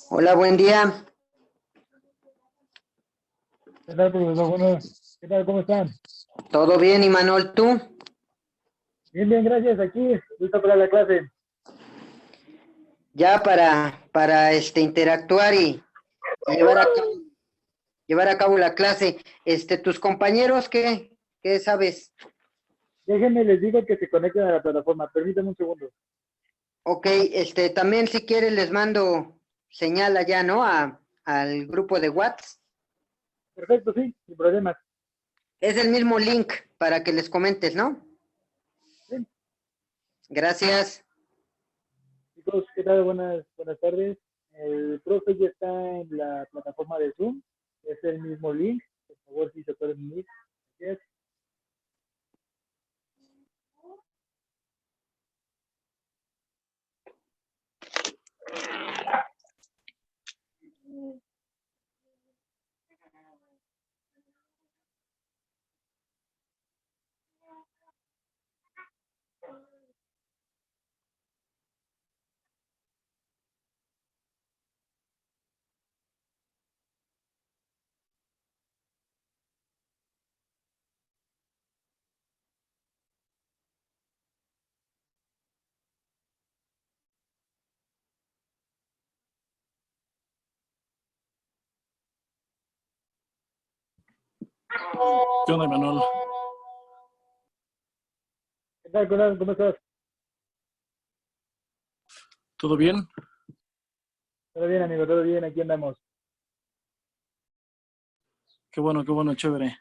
Hola, buen día. ¿Qué tal, profesor? Bueno, ¿qué tal? ¿Cómo están? ¿Todo bien, Imanol? ¿Tú? Bien, bien, gracias. Aquí, listo para la clase. Ya para interactuar y llevar a cabo la clase. ¿Tus compañeros qué sabes? Déjenme, les digo que se conecten a la plataforma. Permítanme un segundo. Ok, también si quieres les mando señal allá, ¿no? Al grupo de WhatsApp. Perfecto, sí, sin problemas. Es el mismo link para que les comentes, ¿no? Bien, Gracias. chicos, ¿qué tal? Buenas tardes. El profe ya está en la plataforma de Zoom. Es el mismo link. Por favor, si se pueden unir. Gracias. ¿Qué onda, Manuel? ¿Qué tal, Conan? ¿Cómo estás? ¿Todo bien? Todo bien, amigo, todo bien. Aquí andamos. Qué bueno, chévere.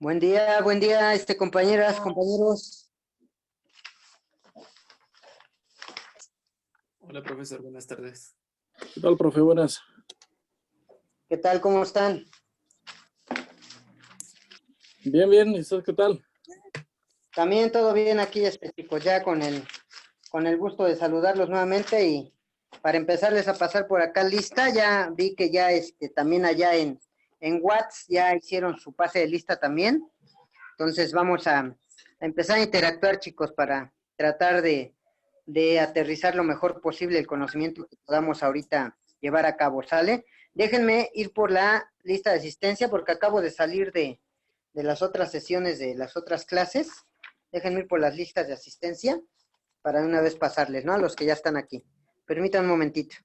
Buen día, compañeras, compañeros. Hola, profesor, buenas tardes. ¿Qué tal, profe? Buenas. ¿Qué tal? ¿Cómo están? Bien, bien. ¿Y usted qué tal? También todo bien aquí, chicos, ya con el gusto de saludarlos nuevamente y para empezarles a pasar por acá lista, ya vi que ya también allá en WhatsApp ya hicieron su pase de lista también, entonces vamos a empezar a interactuar, chicos, para tratar de aterrizar lo mejor posible el conocimiento que podamos ahorita llevar a cabo, ¿sale? Déjenme ir por la lista de asistencia porque acabo de salir de las otras sesiones de las otras clases. Déjenme ir por las listas de asistencia para de una vez pasarles, ¿no? A los que ya están aquí. Permítanme un momentito.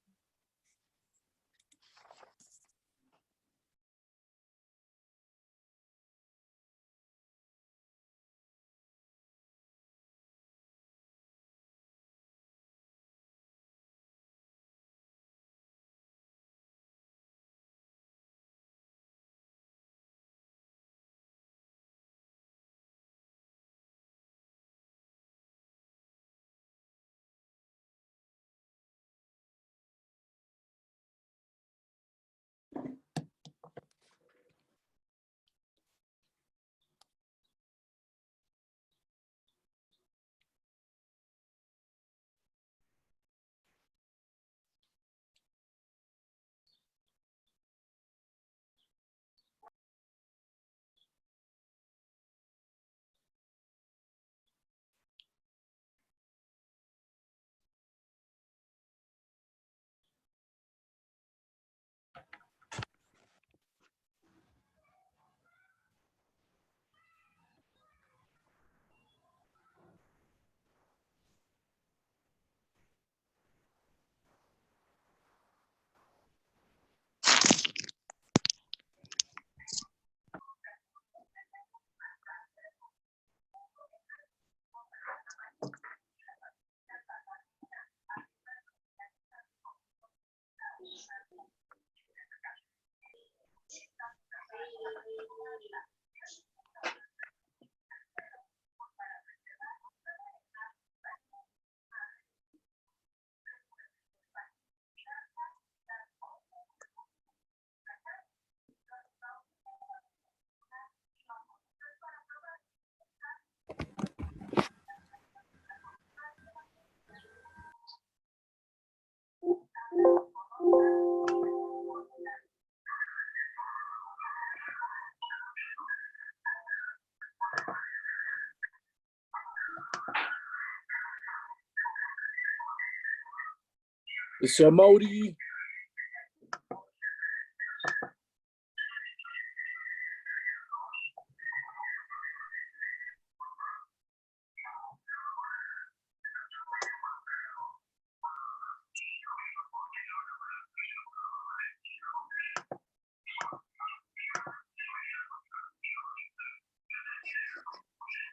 Ese Mauri.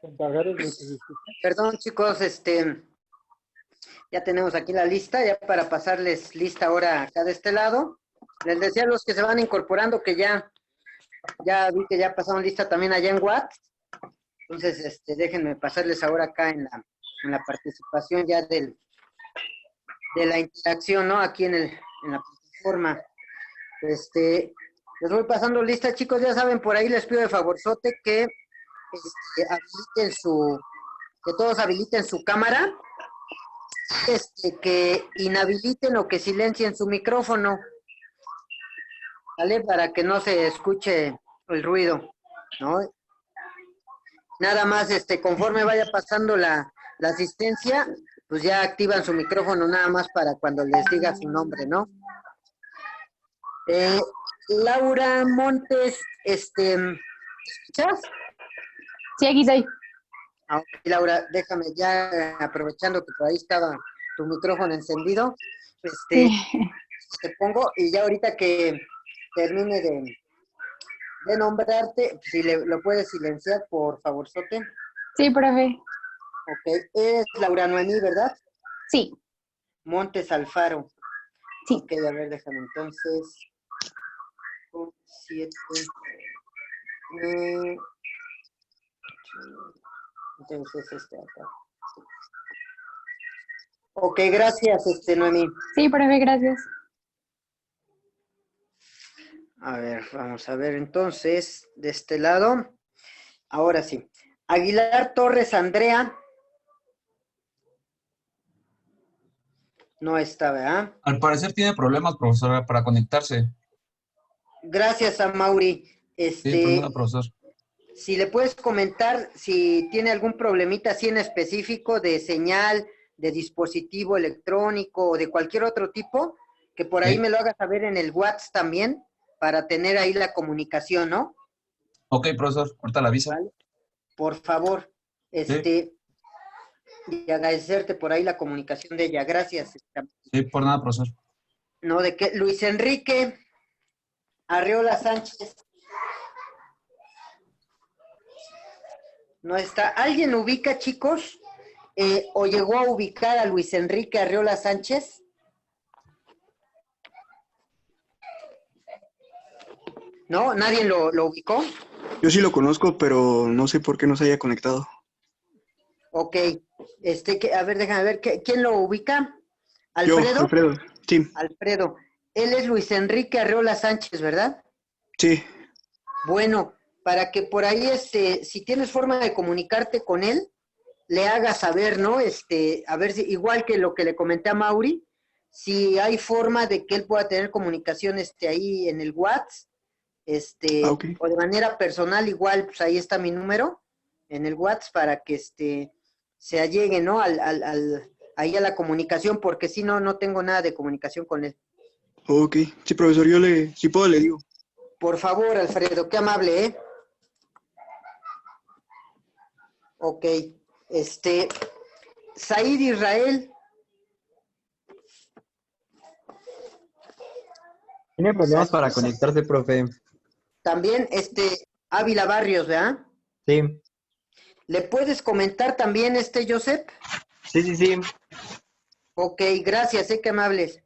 Compajaros, lo que se escucha. Perdón, chicos, ya tenemos aquí la lista, ya para pasarles lista ahora acá de este lado. Les decía a los que se van incorporando que ya vi que ya pasaron lista también allá en WhatsApp. Entonces, déjenme pasarles ahora acá en la participación ya de la interacción, ¿no? Aquí en la plataforma. Les voy pasando lista, chicos, ya saben, por ahí les pido de favorzote que que todos habiliten su cámara, que inhabiliten o que silencien su micrófono, ¿vale? Para que no se escuche el ruido, ¿no? Nada más, conforme vaya pasando la asistencia, pues ya activan su micrófono nada más para cuando les diga su nombre, ¿no? Laura Montes, ¿escuchas? Sí, aquí estoy. Ok, Laura, déjame ya, aprovechando que por ahí estaba tu micrófono encendido, Sí. te pongo, y ya ahorita que termine de nombrarte, si lo puedes silenciar, por favorzote. Sí, profe. Ok, es Laura Noemí, ¿verdad? Sí, Montes Alfaro. sí. Ok, a ver, déjame entonces. 7. Entonces, acá. Ok, gracias, Noemí. Sí, profe, gracias. A ver, vamos a ver entonces, de este lado. Ahora sí. Aguilar Torres Andrea. No está, ¿verdad? Al parecer tiene problemas, profesora, para conectarse. Gracias a Mauri. Sí, pues nada, profesor. Si le puedes comentar si tiene algún problemita así en específico de señal, de dispositivo electrónico o de cualquier otro tipo, que por ahí Sí. me lo haga saber en el WhatsApp también, para tener ahí la comunicación, ¿no? Ok, profesor, ahorita la aviso. ¿Vale? Por favor, Sí. y agradecerte por ahí la comunicación de ella. Gracias. Sí, por nada, profesor. No, de qué. Luis Enrique Arreola Sánchez. No está. ¿Alguien ubica, chicos? ¿O llegó a ubicar a Luis Enrique Arreola Sánchez? ¿No? ¿Nadie lo ubicó? Yo sí lo conozco, pero no sé por qué no se haya conectado. Ok. A ver, déjame ver. ¿Quién lo ubica? Yo, ¿Alfredo? Alfredo, sí, Alfredo. Él es Luis Enrique Arreola Sánchez, ¿verdad? sí. Bueno, para que por ahí, si tienes forma de comunicarte con él, le hagas saber, ¿no? A ver si, igual que lo que le comenté a Mauri, si hay forma de que él pueda tener comunicación, ahí en el WhatsApp, Ok. o de manera personal, igual, pues ahí está mi número, en el WhatsApp, para que, se allegue, ¿no? Ahí a la comunicación, porque si no, no tengo nada de comunicación con él. Ok. Sí, profesor, si puedo, le digo. Por favor, Alfredo, qué amable, ¿eh? Ok. Said Israel. Tiene problemas para conectarse, profe. También, Ávila Barrios, ¿verdad? Sí, ¿Le puedes comentar también, Joseph? sí. Ok, gracias, qué amables.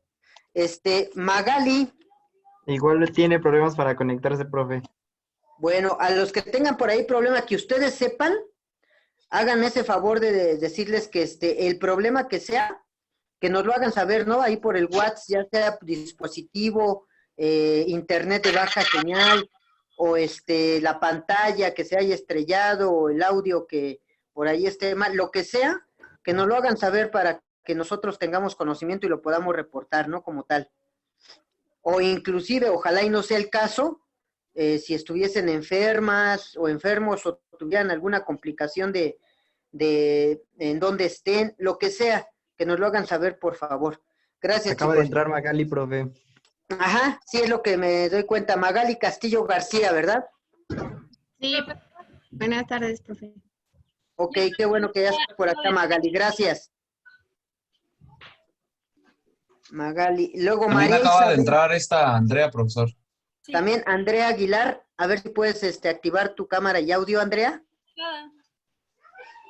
Magali, Igual tiene problemas para conectarse, profe. bueno, a los que tengan por ahí problema, que ustedes sepan, hagan ese favor de decirles que el problema que sea, que nos lo hagan saber, ¿no? Ahí por el WhatsApp, ya sea dispositivo, internet de baja señal, o la pantalla que se haya estrellado, o el audio que por ahí esté mal, lo que sea, que nos lo hagan saber para que nosotros tengamos conocimiento y lo podamos reportar, ¿no? Como tal. O inclusive, ojalá y no sea el caso, si estuviesen enfermas o enfermos o tuvieran alguna complicación de en dónde estén, lo que sea, que nos lo hagan saber, por favor. Gracias, Acaba de chicos. entrar Magali, profe. Ajá, sí es lo que me doy cuenta. Magali Castillo García, ¿verdad? Sí, buenas tardes, profe. Ok, qué bueno que ya está por acá, Magali. Gracias. Magali. Luego También María acaba de Isabel. entrar esta Andrea, profesor. También Andrea Aguilar. A ver si puedes activar tu cámara y audio, Andrea.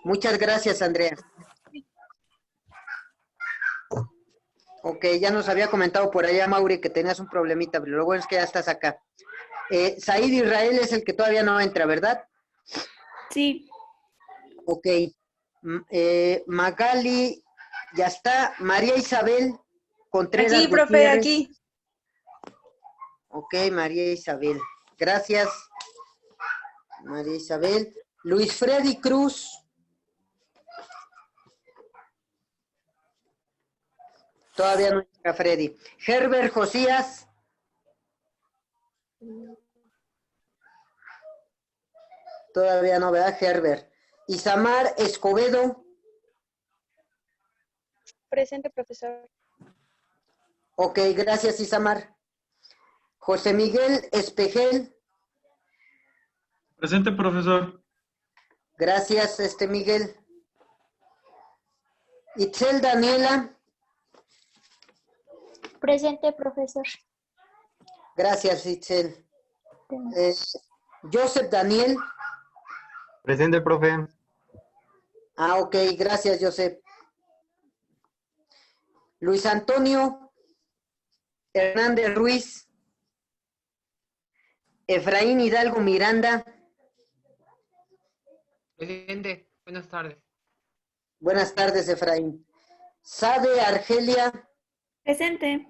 Muchas gracias, Andrea. Ok, ya nos había comentado por allá, Mauri, que tenías un problemita, pero lo bueno es que ya estás acá. Said Israel es el que todavía no entra, ¿verdad? Sí. Ok. Magali, ya está. María Isabel Contreras Aquí, profe, Gutiérrez. aquí. Ok, María Isabel. Gracias. María Isabel. Luis Freddy Cruz. Todavía no llega Freddy. Herbert Josías. Todavía no, ¿verdad, Herbert? Isamar Escobedo. Presente, profesor. Ok, gracias, Isamar. José Miguel Espejel. Presente, profesor. Gracias, Miguel. Itzel Daniela. Presente, profesor. Gracias, Itzel. Joseph Daniel. Presente, profe. Ah, ok, gracias, Joseph. Luis Antonio Hernández Ruiz. Efraín Hidalgo Miranda. Presente, buenas tardes. Buenas tardes, Efraín. Sade Argelia. Presente.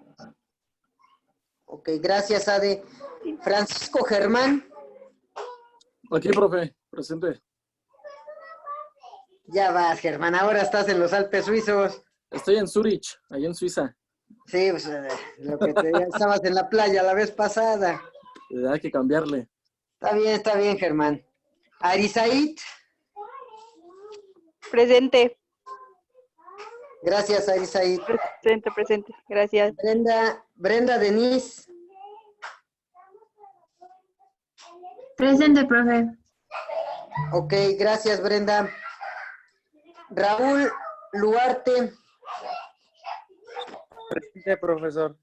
Ok, gracias, Sade. Francisco Germán. Aquí, profe, presente. Ya vas, Germán, ahora estás en los Alpes suizos. Estoy en Zurich, allá en Suiza. Sí, pues, lo que te estabas en la playa la vez pasada. Hay que cambiarle. Está bien, Germán. Arisaid. Presente. Gracias, Arisaid. Presente. Gracias. Brenda Denise. Presente, profe. Ok, gracias, Brenda. Raúl Luarte. Presente, profesor.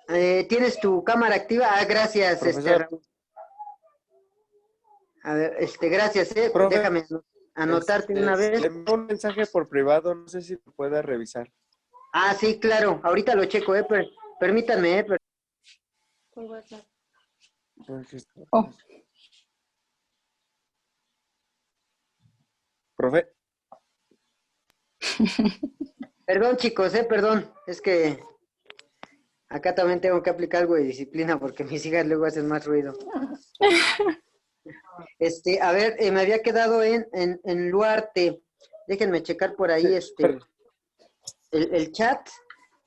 ¿Tienes tu cámara activa? Ah, gracias, Profesor. Raúl. A ver, gracias, Profe, déjame anotarte de una le vez. envío un mensaje por privado, no sé si lo pueda revisar. Ah, sí, claro, ahorita lo checo, permítanme, Por WhatsApp. Oh. Profe. Perdón, chicos, perdón, es que acá también tengo que aplicar algo de disciplina porque mis hijas luego hacen más ruido. A ver, me había quedado en Luarte. Déjenme checar por ahí Sí, el chat.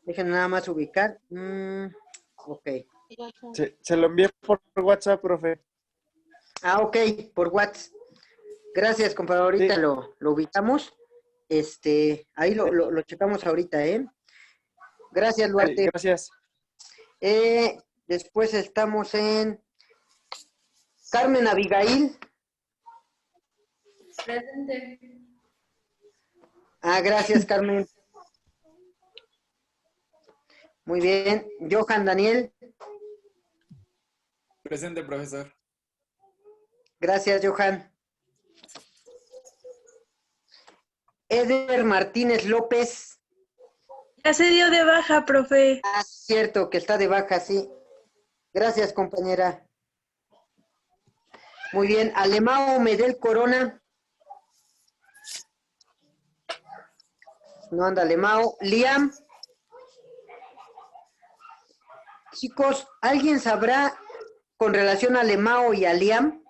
Déjenme nada más ubicar. Ok. se lo envié por WhatsApp, profe. Ah, ok, por WhatsApp. Gracias, compadre. Ahorita Sí. lo ubicamos. Ahí lo checamos ahorita, ¿eh? Gracias, Luarte. Sí, gracias. Después estamos en Carmen Abigail. Presente. Ah, gracias, Carmen. Muy bien. Johan Daniel. Presente, profesor. Gracias, Johan. Eder Martínez López. Ya se dio de baja, profe. Ah, cierto, que está de baja, sí. Gracias, compañera. Muy bien. Alemao Medel Corona. No anda Alemao. Liam. Chicos, ¿alguien sabrá con relación a Alemao y a Liam?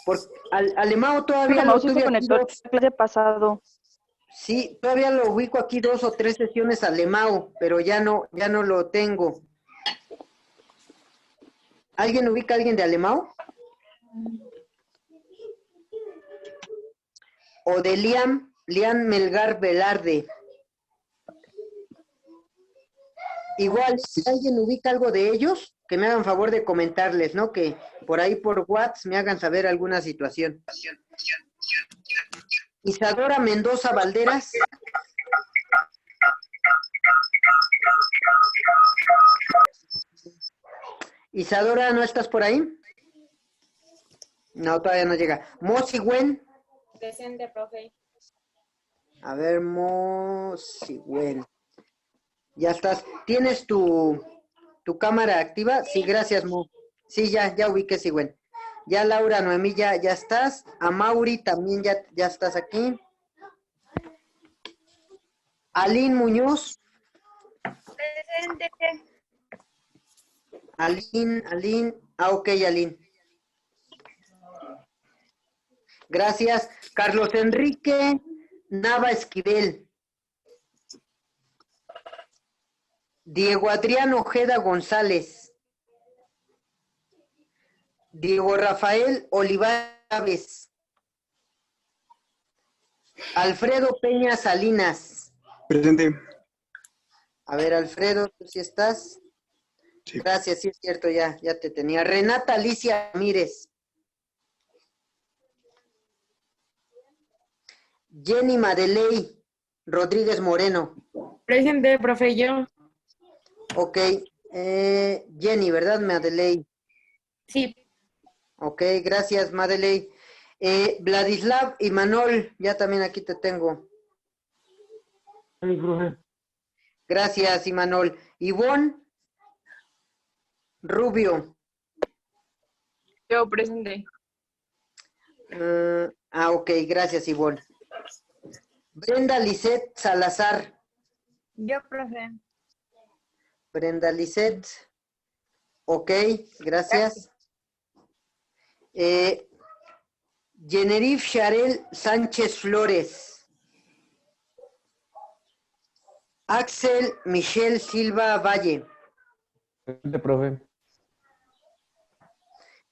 Porque Alemao todavía lo tuve aquí dos. Clase pasado. Sí, todavía lo ubico aquí 2 o 3 sesiones Alemao, pero ya no lo tengo. ¿Alguien ubica a alguien de Alemao? o de Liam Melgar Velarde. Igual, si alguien ubica algo de ellos, que me hagan favor de comentarles, ¿no? Que por ahí por WhatsApp me hagan saber alguna situación. Isadora Mendoza Valderas. Isadora, ¿no estás por ahí? No, todavía no llega. Mosi Gwen. Presente, profe. A ver, Mosi Gwen. Ya estás. ¿Tienes tu cámara activa? Sí, gracias, Mo. Sí, ya ubiqué, sí, Gwen. Ya Laura Noemí, ya estás. A Mauri también ya estás aquí. Aline Muñoz. Presente. Aline. Ah, ok, Aline. Gracias. Carlos Enrique Nava Esquivel. Diego Adrián Ojeda González. Diego Rafael Olivares. Alfredo Peña Salinas. Presente. A ver, Alfredo, ¿tú sí estás? Sí. Gracias, sí es cierto, ya te tenía. Renata Alicia Mírez. Jenny Madeley Rodríguez Moreno. Presente, profe, yo. Ok. Jenny, ¿verdad, Madeley? Sí. Ok, gracias, Madeley. Vladislav y Manol, ya también aquí te tengo. Sí, profe. Gracias, Imanol. Ivonne Rubio. Yo, presente. Ok, gracias, Ivonne. Brenda Lisette Salazar. Yo, profe. Brenda Lisette. Ok, gracias. Generif Sharel Sánchez Flores. Axel Michel Silva Valle. Presente, profe.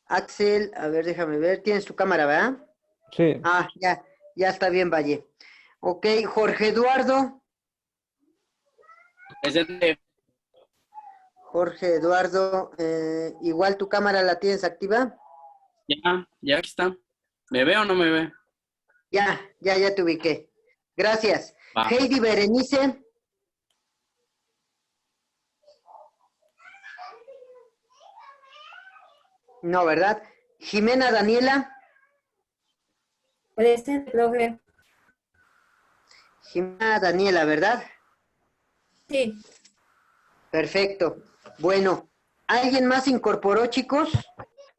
Axel, a ver, déjame ver. ¿Tienes tu cámara, verdad? Sí. Ah, ya está bien, Valle. Ok, Jorge Eduardo. Presente. Jorge Eduardo, igual tu cámara la tienes activa. Ya aquí está. ¿Me ve o no me ve? Ya te ubiqué. Gracias. Va. Heidi Berenice. No, ¿verdad? Jimena Daniela. Presente, profe. Jimena Daniela, ¿verdad? Sí. Perfecto. Bueno, ¿alguien más incorporó, chicos?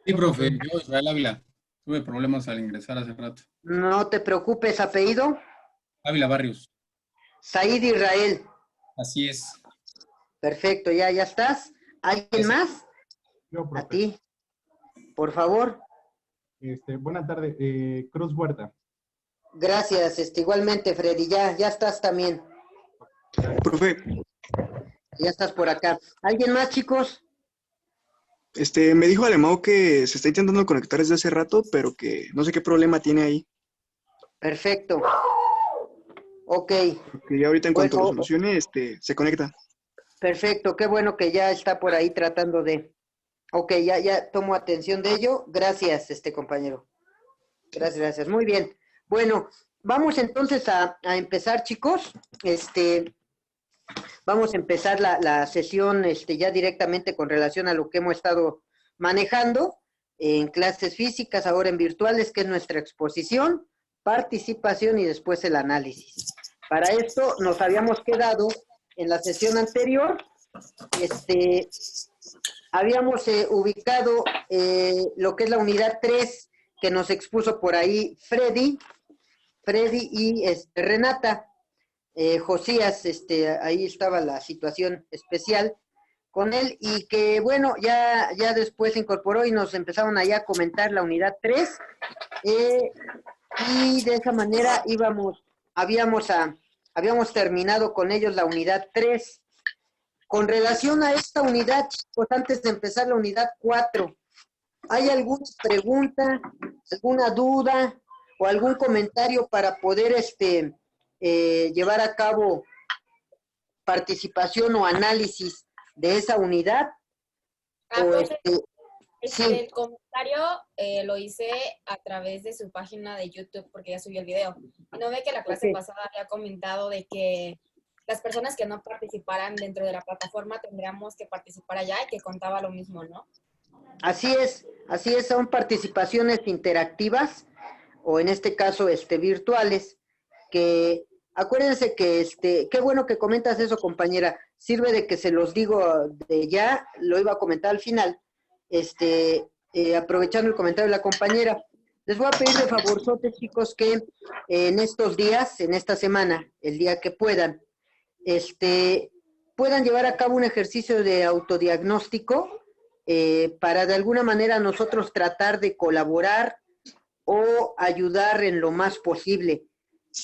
Sí, profe, yo Israel Ávila. Tuve problemas al ingresar hace rato. No te preocupes, apellido. Ávila Barrios. Said Israel. Así es. Perfecto, ya estás. ¿Alguien más? Yo, profe. A ti. Por favor. Buenas tardes. Cruz Huerta. Gracias, igualmente, Freddy. Ya estás también. Profe, Ya estás por acá. ¿Alguien más, chicos? me dijo Alemão que se está intentando conectar desde hace rato, pero que no sé qué problema tiene ahí. Perfecto. Ok. Que ya ahorita en cuanto lo Bueno, solucione, se conecta. perfecto. Qué bueno que ya está por ahí tratando de... Ok, ya tomo atención de ello. Gracias, compañero. Gracias. Muy bien. Bueno, vamos entonces a empezar, chicos. Vamos a empezar la sesión ya directamente con relación a lo que hemos estado manejando en clases físicas, ahora en virtuales, que es nuestra exposición, participación y después el análisis. Para esto nos habíamos quedado en la sesión anterior, habíamos ubicado lo que es la unidad 3 que nos expuso por ahí Freddy y Renata. Josías, ahí estaba la situación especial con él y que, bueno, ya después se incorporó y nos empezaron allá a comentar la unidad 3 y de esa manera habíamos terminado con ellos la unidad 3. Con relación a esta unidad, chicos, antes de empezar la unidad 4, ¿hay alguna pregunta, alguna duda o algún comentario para poder llevar a cabo participación o análisis de esa unidad? Profe, Sí. el comentario lo hice a través de su página de YouTube porque ya subió el video. ¿No ve que la clase pasada había comentado de que las personas que no participaran dentro de la plataforma tendríamos que participar allá y que contaba lo mismo, ¿no? Así es, son participaciones interactivas, o en este caso, virtuales, que acuérdense que, qué bueno que comentas eso, compañera, sirve de que se los digo de ya, lo iba a comentar al final, aprovechando el comentario de la compañera, les voy a pedir de favorzote, chicos, que en estos días, en esta semana, el día que puedan, puedan llevar a cabo un ejercicio de autodiagnóstico para de alguna manera nosotros tratar de colaborar o ayudar en lo más posible.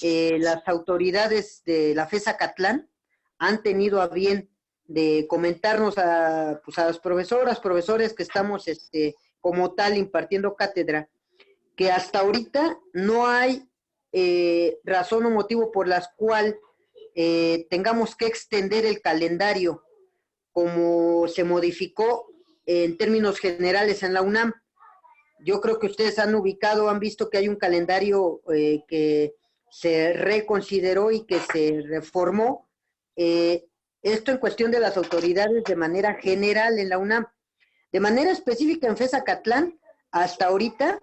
Las autoridades de la FES Acatlán han tenido a bien de comentarnos a las profesoras, profesores que estamos como tal impartiendo cátedra, que hasta ahorita no hay razón o motivo por las cual tengamos que extender el calendario como se modificó en términos generales en la UNAM. Yo creo que ustedes han ubicado, han visto que hay un calendario que se reconsideró y que se reformó. Esto en cuestión de las autoridades de manera general en la UNAM. De manera específica en FES Acatlán, hasta ahorita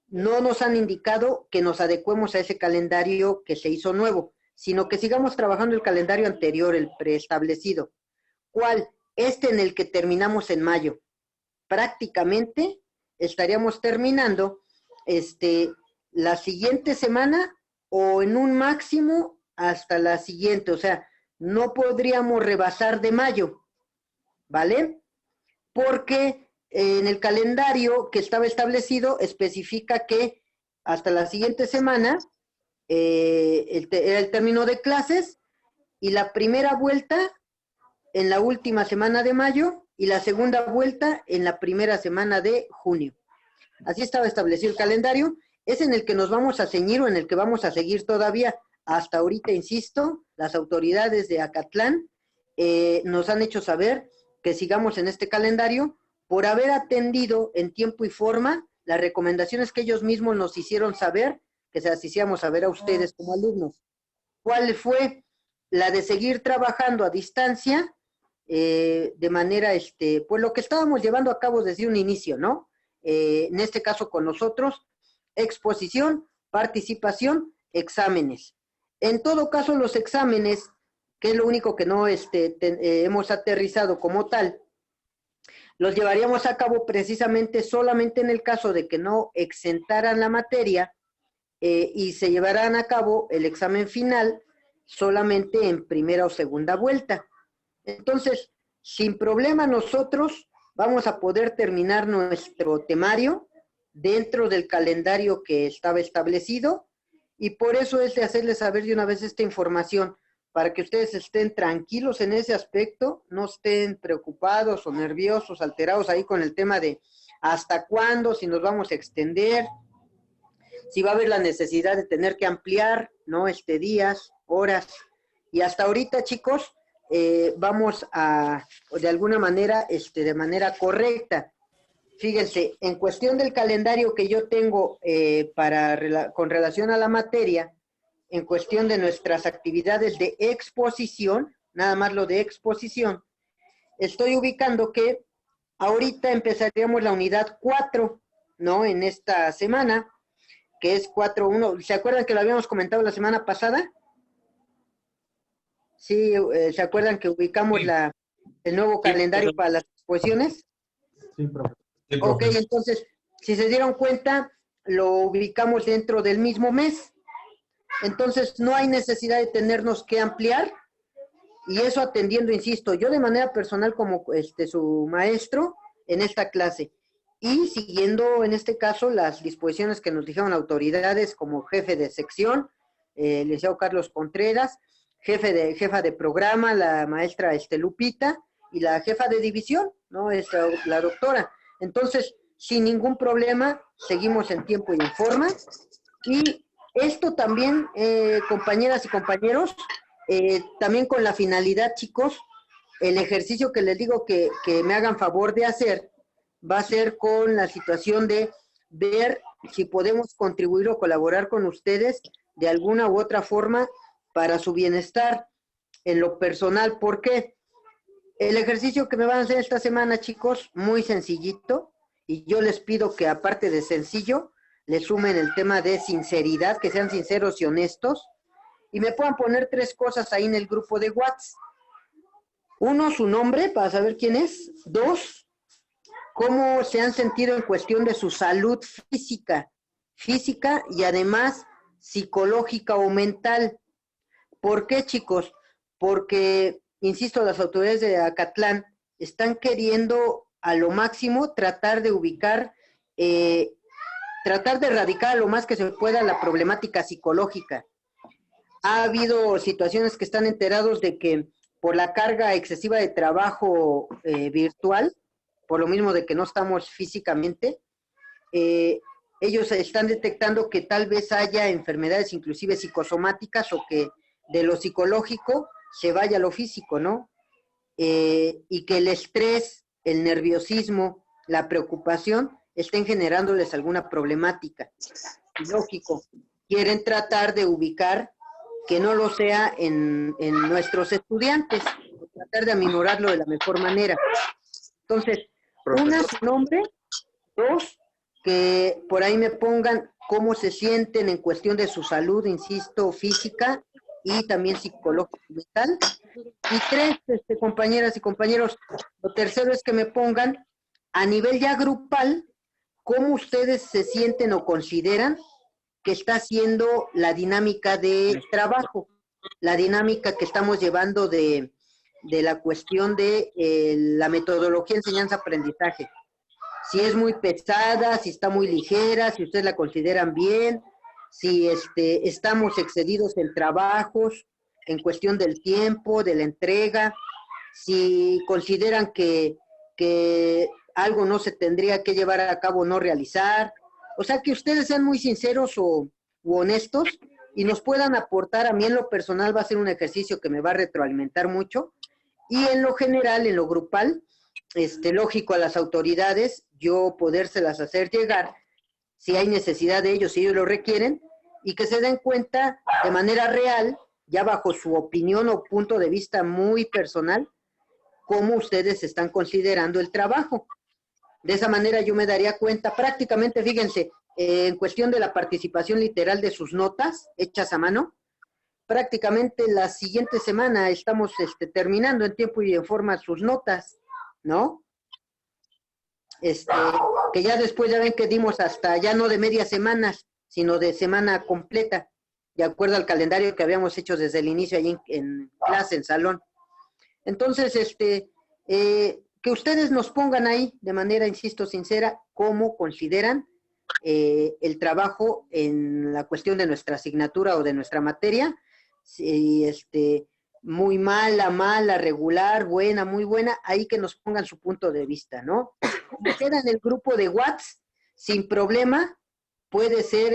no nos han indicado que nos adecuemos a ese calendario que se hizo nuevo, sino que sigamos trabajando el calendario anterior, el preestablecido. ¿Cuál? En el que terminamos en mayo. Prácticamente estaríamos terminando la siguiente semana o en un máximo hasta la siguiente, o sea, no podríamos rebasar de mayo, ¿vale? Porque en el calendario que estaba establecido especifica que hasta la siguiente semana era el término de clases y la primera vuelta en la última semana de mayo y la segunda vuelta en la primera semana de junio. Así estaba establecido el calendario, es en el que nos vamos a ceñir o en el que vamos a seguir todavía. Hasta ahorita, insisto, las autoridades de Acatlán nos han hecho saber que sigamos en este calendario por haber atendido en tiempo y forma las recomendaciones que ellos mismos nos hicieron saber, que se las hiciéramos saber a ustedes como alumnos. ¿Cuál fue? La de seguir trabajando a distancia, de manera, pues lo que estábamos llevando a cabo desde un inicio, ¿no? En este caso con nosotros, exposición, participación, exámenes. En todo caso, los exámenes, que es lo único que no hemos aterrizado como tal, los llevaríamos a cabo precisamente solamente en el caso de que no exentaran la materia y se llevarán a cabo el examen final solamente en primera o segunda vuelta. Entonces, sin problema nosotros vamos a poder terminar nuestro temario dentro del calendario que estaba establecido y por eso es de hacerles saber de una vez esta información para que ustedes estén tranquilos en ese aspecto, no estén preocupados o nerviosos, alterados ahí con el tema de hasta cuándo, si nos vamos a extender, si va a haber la necesidad de tener que ampliar, ¿no? Días, horas. Y hasta ahorita, chicos, vamos a, de alguna manera, de manera correcta. Fíjense, en cuestión del calendario que yo tengo con relación a la materia, en cuestión de nuestras actividades de exposición, nada más lo de exposición, estoy ubicando que ahorita empezaríamos la unidad 4, ¿no? En esta semana, que es 4.1. ¿Se acuerdan que lo habíamos comentado la semana pasada? Sí, ¿se acuerdan que ubicamos el nuevo calendario para las exposiciones? Sí, profe. Sí, profe. Ok, entonces, si se dieron cuenta, lo ubicamos dentro del mismo mes. Entonces, no hay necesidad de tenernos que ampliar. Y eso atendiendo, insisto, yo de manera personal como su maestro en esta clase. Y siguiendo, en este caso, las disposiciones que nos dijeron autoridades como jefe de sección, el licenciado Carlos Contreras, jefa de programa, la maestra Lupita, y la jefa de división, ¿no? La doctora. Entonces, sin ningún problema, seguimos en tiempo y en forma. Y esto también, compañeras y compañeros, también con la finalidad, chicos, el ejercicio que les digo que me hagan favor de hacer, va a ser con la situación de ver si podemos contribuir o colaborar con ustedes de alguna u otra forma para su bienestar en lo personal. ¿Por qué? El ejercicio que me van a hacer esta semana, chicos, muy sencillito, y yo les pido que aparte de sencillo, le sumen el tema de sinceridad, que sean sinceros y honestos, y me puedan poner 3 cosas ahí en el grupo de WhatsApp. 1, su nombre, para saber quién es. 2, cómo se han sentido en cuestión de su salud física y además psicológica o mental. ¿Por qué, chicos? Porque, insisto, las autoridades de Acatlán están queriendo a lo máximo tratar de ubicar, tratar de erradicar a lo más que se pueda la problemática psicológica. Ha habido situaciones que están enterados de que por la carga excesiva de trabajo virtual, por lo mismo de que no estamos físicamente, ellos están detectando que tal vez haya enfermedades inclusive psicosomáticas o que de lo psicológico se vaya a lo físico, ¿no? Y que el estrés, el nerviosismo, la preocupación estén generándoles alguna problemática. Lógico, quieren tratar de ubicar que no lo sea en nuestros estudiantes, tratar de aminorarlo de la mejor manera. Entonces, 1, su nombre. 2, que por ahí me pongan cómo se sienten en cuestión de su salud, insisto, física y también psicológica y mental. Y 3, compañeras y compañeros, lo tercero es que me pongan a nivel ya grupal cómo ustedes se sienten o consideran que está siendo la dinámica de trabajo, la dinámica que estamos llevando de la cuestión de la metodología enseñanza-aprendizaje. Si es muy pesada, si está muy ligera, si ustedes la consideran bien, si estamos excedidos en trabajos, en cuestión del tiempo, de la entrega, si consideran que algo no se tendría que llevar a cabo, no realizar. O sea, que ustedes sean muy sinceros u honestos y nos puedan aportar. A mí en lo personal va a ser un ejercicio que me va a retroalimentar mucho, y en lo general, en lo grupal, lógico, a las autoridades, yo podérselas hacer llegar si hay necesidad de ellos, si ellos lo requieren, y que se den cuenta de manera real, ya bajo su opinión o punto de vista muy personal, cómo ustedes están considerando el trabajo. De esa manera yo me daría cuenta prácticamente, fíjense, en cuestión de la participación literal de sus notas hechas a mano, prácticamente la siguiente semana estamos terminando en tiempo y en forma sus notas, ¿no? Que ya después ya ven que dimos hasta ya no de medias semanas, sino de semana completa, de acuerdo al calendario que habíamos hecho desde el inicio allí en clase, en salón. Entonces, que ustedes nos pongan ahí de manera, insisto, sincera, cómo consideran el trabajo en la cuestión de nuestra asignatura o de nuestra materia, si muy mala, regular, buena, muy buena, ahí que nos pongan su punto de vista, ¿no? Como queda en el grupo de WhatsApp, sin problema, puede ser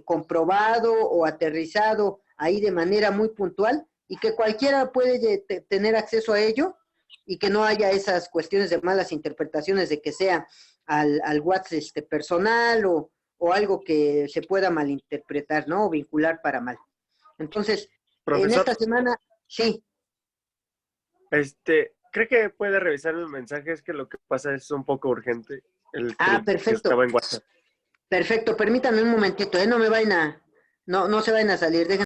comprobado o aterrizado ahí de manera muy puntual, y que cualquiera puede tener acceso a ello, y que no haya esas cuestiones de malas interpretaciones de que sea al WhatsApp personal o algo que se pueda malinterpretar, ¿no? O vincular para mal. Entonces, Profesor, en esta semana, sí. ¿Cree que puede revisar los mensajes? Que lo que pasa es un poco urgente. Que Perfecto. estaba en WhatsApp. Perfecto, permítanme un momentito, no me vayan a, no se vayan a salir, dejen.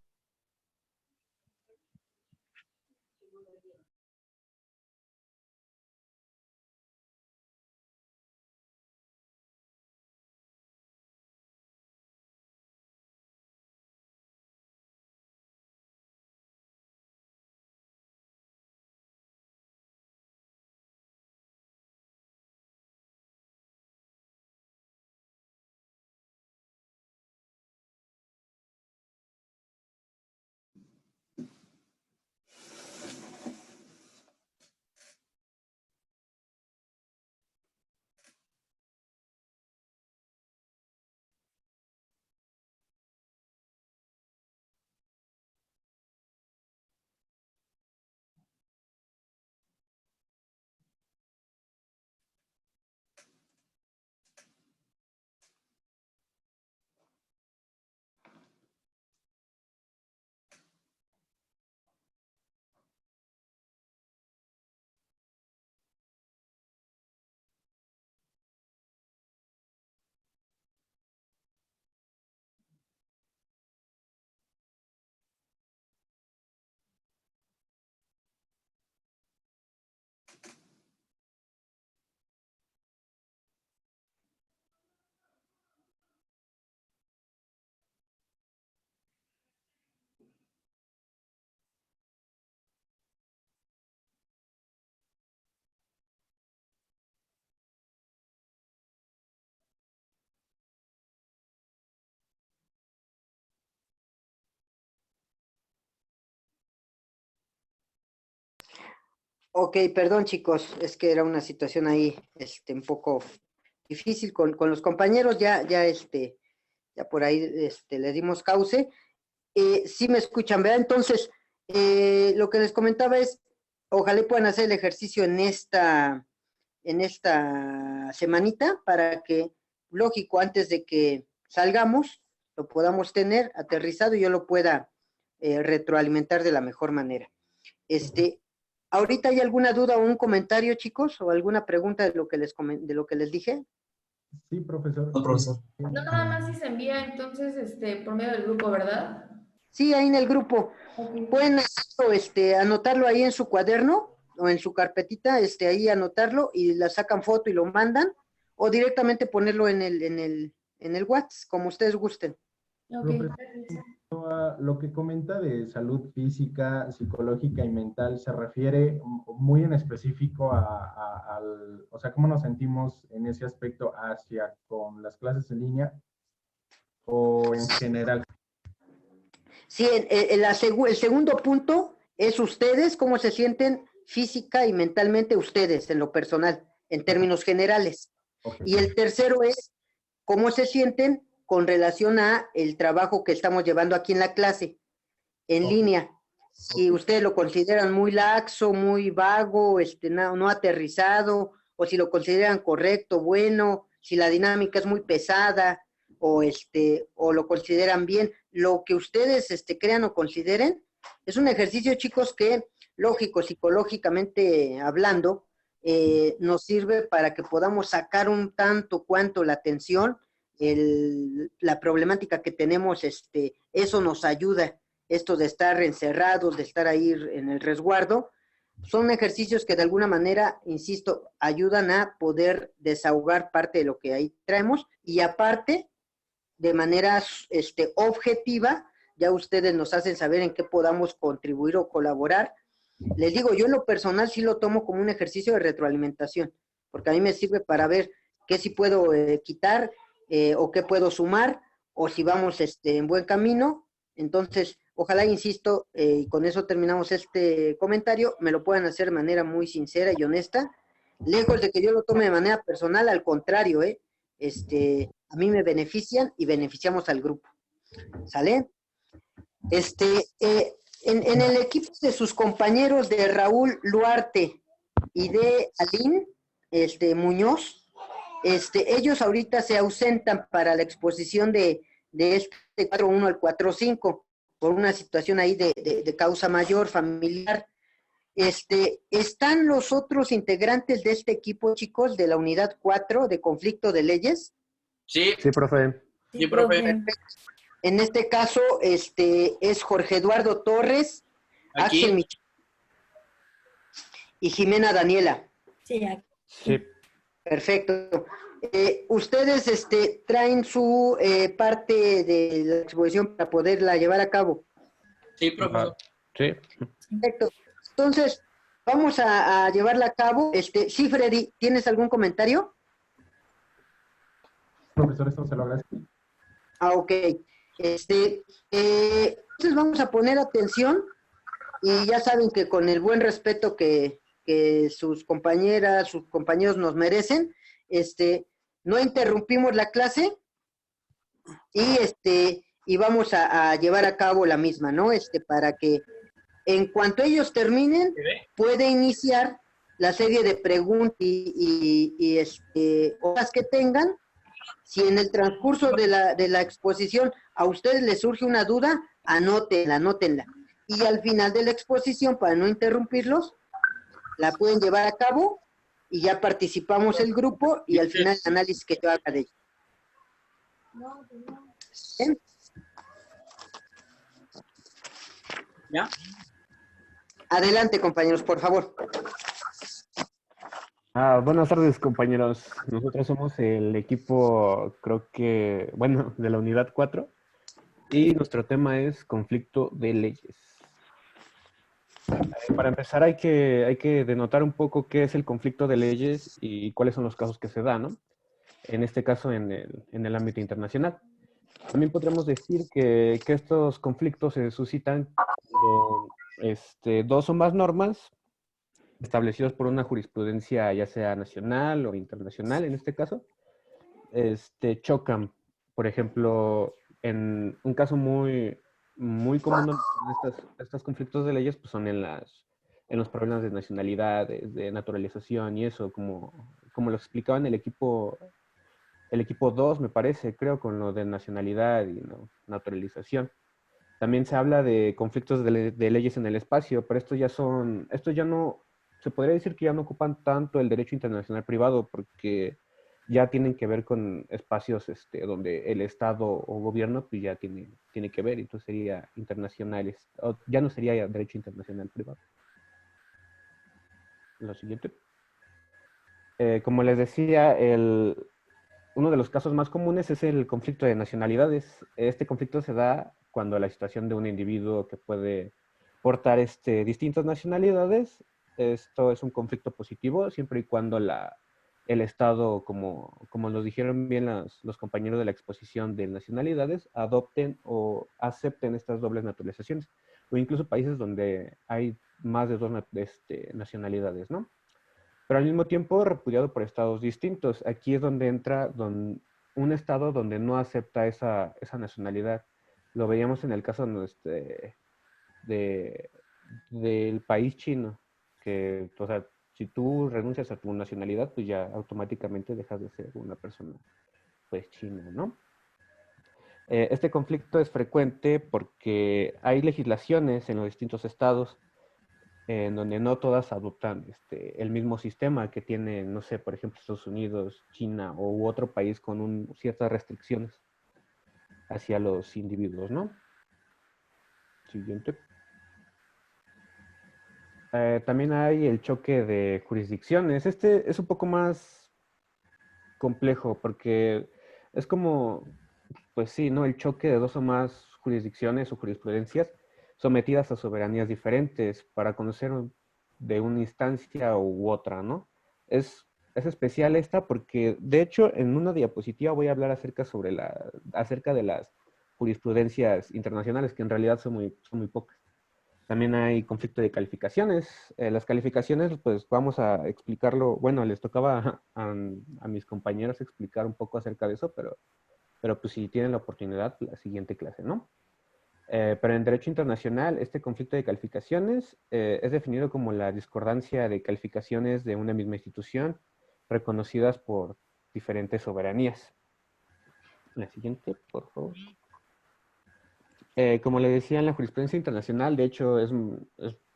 Ok, perdón chicos, es que era una situación ahí un poco difícil con los compañeros, ya por ahí le dimos cauce. Sí me escuchan, ¿verdad? Entonces, lo que les comentaba es, ojalá puedan hacer el ejercicio en esta semanita para que, lógico, antes de que salgamos, lo podamos tener aterrizado y yo lo pueda retroalimentar de la mejor manera. ¿Ahorita hay alguna duda o un comentario, chicos? ¿O alguna pregunta de lo que les dije? Sí, profesor. No, profesor. No, nada más si se envía entonces por medio del grupo, ¿verdad? Sí, ahí en el grupo. Ok. Pueden hacerlo, anotarlo ahí en su cuaderno o en su carpetita, ahí anotarlo y la sacan foto y lo mandan, o directamente ponerlo en el WhatsApp, como ustedes gusten. Ok. Profesor, lo que comenta de salud física, psicológica y mental se refiere muy en específico o sea, cómo nos sentimos en ese aspecto hacia con las clases en línea o en general. Sí, el segundo punto es ustedes, cómo se sienten física y mentalmente ustedes, en lo personal, en términos generales. Okay. Y el tercero es cómo se sienten con relación a el trabajo que estamos llevando aquí en la clase, en línea. Si ustedes lo consideran muy laxo, muy vago, no aterrizado, o si lo consideran correcto, bueno, si la dinámica es muy pesada, o lo consideran bien, lo que ustedes crean o consideren, es un ejercicio, chicos, que, lógico, psicológicamente hablando, nos sirve para que podamos sacar un tanto cuanto la atención, la problemática que tenemos, eso nos ayuda, esto de estar encerrados, de estar ahí en el resguardo, son ejercicios que de alguna manera, insisto, ayudan a poder desahogar parte de lo que ahí traemos, y aparte, de manera objetiva, ya ustedes nos hacen saber en qué podamos contribuir o colaborar. Les digo, yo en lo personal sí lo tomo como un ejercicio de retroalimentación, porque a mí me sirve para ver qué sí puedo quitar, o qué puedo sumar, o si vamos en buen camino. Entonces, ojalá, insisto, y con eso terminamos este comentario, me lo puedan hacer de manera muy sincera y honesta, lejos de que yo lo tome de manera personal, al contrario, a mí me benefician y beneficiamos al grupo. ¿Sale? En el equipo de sus compañeros de Raúl Luarte y de Aline Muñoz, ellos ahorita se ausentan para la exposición de este 4.1 al 4.5 por una situación ahí de causa mayor, familiar. ¿Están los otros integrantes de este equipo, chicos, de la unidad 4 de conflicto de leyes? Sí. Sí, profe. Sí, profe. En este caso, es Jorge Eduardo Torres, Aquí. Axel Michel y Jimena Daniela. Sí, aquí. Sí. Perfecto. Ustedes traen su parte de la exposición para poderla llevar a cabo. Sí, profesor. Sí. Perfecto. Entonces, vamos a llevarla a cabo. Sí, Freddy, ¿tienes algún comentario? Profesor, esto se lo agradezco. Ok. Entonces vamos a poner atención, y ya saben que con el buen respeto que sus compañeras, sus compañeros nos merecen, no interrumpimos la clase y vamos a llevar a cabo la misma, ¿no? Para que en cuanto ellos terminen, puede iniciar la serie de preguntas y horas que tengan. Si en el transcurso de la exposición a ustedes les surge una duda, anótenla. Y al final de la exposición, para no interrumpirlos, la pueden llevar a cabo y ya participamos el grupo y al final el análisis que yo haga de ello. ¿Bien? ¿Ya? Adelante, compañeros, por favor. Buenas tardes, compañeros. Nosotros somos el equipo, creo que, bueno, de la unidad 4 y nuestro tema es conflicto de leyes. Para empezar hay que denotar un poco qué es el conflicto de leyes y cuáles son los casos que se dan, ¿no? En este caso en el ámbito internacional. También podríamos decir que estos conflictos se suscitan cuando dos o más normas establecidos por una jurisprudencia ya sea nacional o internacional en este caso, chocan. Por ejemplo, en un caso muy común donde estos conflictos de leyes pues son en los problemas de nacionalidades, de naturalización y eso, como lo explicaba en el equipo 2, me parece, creo, con lo de nacionalidad y naturalización. También se habla de conflictos de leyes en el espacio, pero estos ya no, se podría decir que ya no ocupan tanto el derecho internacional privado, porque ya tienen que ver con espacios donde el Estado o gobierno pues ya tiene que ver, entonces sería internacionales, ya no sería derecho internacional privado. Lo siguiente. Como les decía, uno de los casos más comunes es el conflicto de nacionalidades. Este conflicto se da cuando la situación de un individuo que puede portar distintas nacionalidades, esto es un conflicto positivo siempre y cuando el Estado, como lo dijeron bien los compañeros de la exposición de nacionalidades, adopten o acepten estas dobles naturalizaciones, o incluso países donde hay más de 2 nacionalidades, ¿no? Pero al mismo tiempo repudiado por estados distintos. Aquí es donde entra un estado donde no acepta esa nacionalidad. Lo veíamos en el caso del país chino, que, o sea, si tú renuncias a tu nacionalidad, pues ya automáticamente dejas de ser una persona, pues, china, ¿no? Este conflicto es frecuente porque hay legislaciones en los distintos estados en donde no todas adoptan el mismo sistema que tiene, no sé, por ejemplo, Estados Unidos, China u otro país con ciertas restricciones hacia los individuos, ¿no? Siguiente. También hay el choque de jurisdicciones. Este es un poco más complejo porque es como, pues sí, ¿no? El choque de 2 o más jurisdicciones o jurisprudencias sometidas a soberanías diferentes para conocer de una instancia u otra, ¿no? Es especial esta porque, de hecho, en una diapositiva voy a hablar acerca de las jurisprudencias internacionales, que en realidad son muy pocas. También hay conflicto de calificaciones. Las calificaciones, pues vamos a explicarlo. Bueno, les tocaba a mis compañeros explicar un poco acerca de eso, pero pues si tienen la oportunidad, la siguiente clase, ¿no? Pero en derecho internacional, este conflicto de calificaciones es definido como la discordancia de calificaciones de una misma institución reconocidas por diferentes soberanías. La siguiente, por favor. Como le decía, en la jurisprudencia internacional, de hecho, es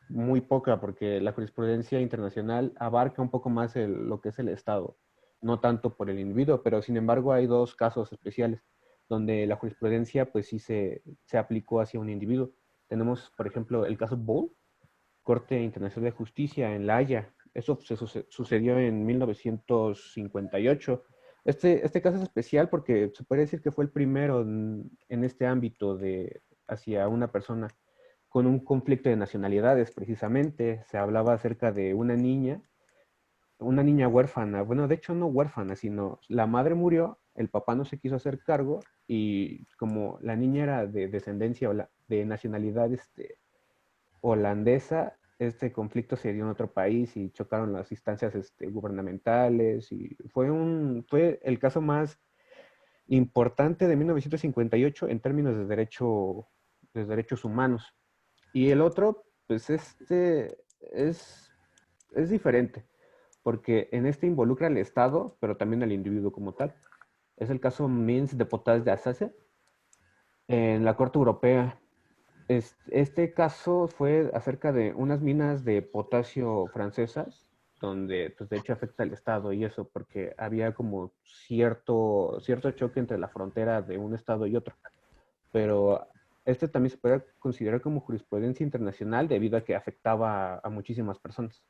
muy poca porque la jurisprudencia internacional abarca un poco más lo que es el Estado, no tanto por el individuo, pero sin embargo hay 2 casos especiales donde la jurisprudencia pues sí se aplicó hacia un individuo. Tenemos, por ejemplo, el caso Ball, Corte Internacional de Justicia en La Haya. Eso sucedió en 1958. Este caso es especial porque se puede decir que fue el primero en este ámbito hacia una persona con un conflicto de nacionalidades, precisamente. Se hablaba acerca de una niña huérfana. Bueno, de hecho no huérfana, sino la madre murió, el papá no se quiso hacer cargo y como la niña era de descendencia de nacionalidad holandesa, este conflicto se dio en otro país y chocaron las instancias gubernamentales y fue el caso más importante de 1958 en términos de derechos humanos. Y el otro, pues es diferente, porque en este involucra al Estado, pero también al individuo como tal. Es el caso Mins de Potage de Alsace en la Corte Europea. Este caso fue acerca de unas minas de potasio francesas, donde pues de hecho afecta al Estado y eso, porque había como cierto choque entre la frontera de un Estado y otro. Pero también se puede considerar como jurisprudencia internacional debido a que afectaba a muchísimas personas.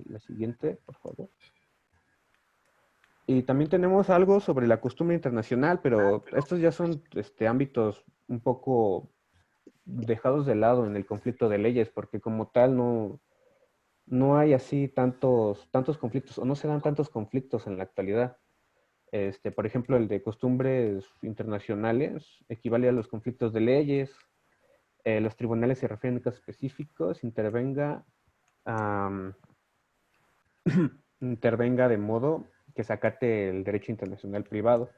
La siguiente, por favor. Y también tenemos algo sobre la costumbre internacional, pero estos ya son ámbitos un poco dejados de lado en el conflicto de leyes, porque como tal no hay así tantos conflictos, o no se dan tantos conflictos en la actualidad. Por ejemplo, el de costumbres internacionales equivale a los conflictos de leyes. Los tribunales se refieren a casos específicos, intervenga am, intervenga de modo que se acate el derecho internacional privado.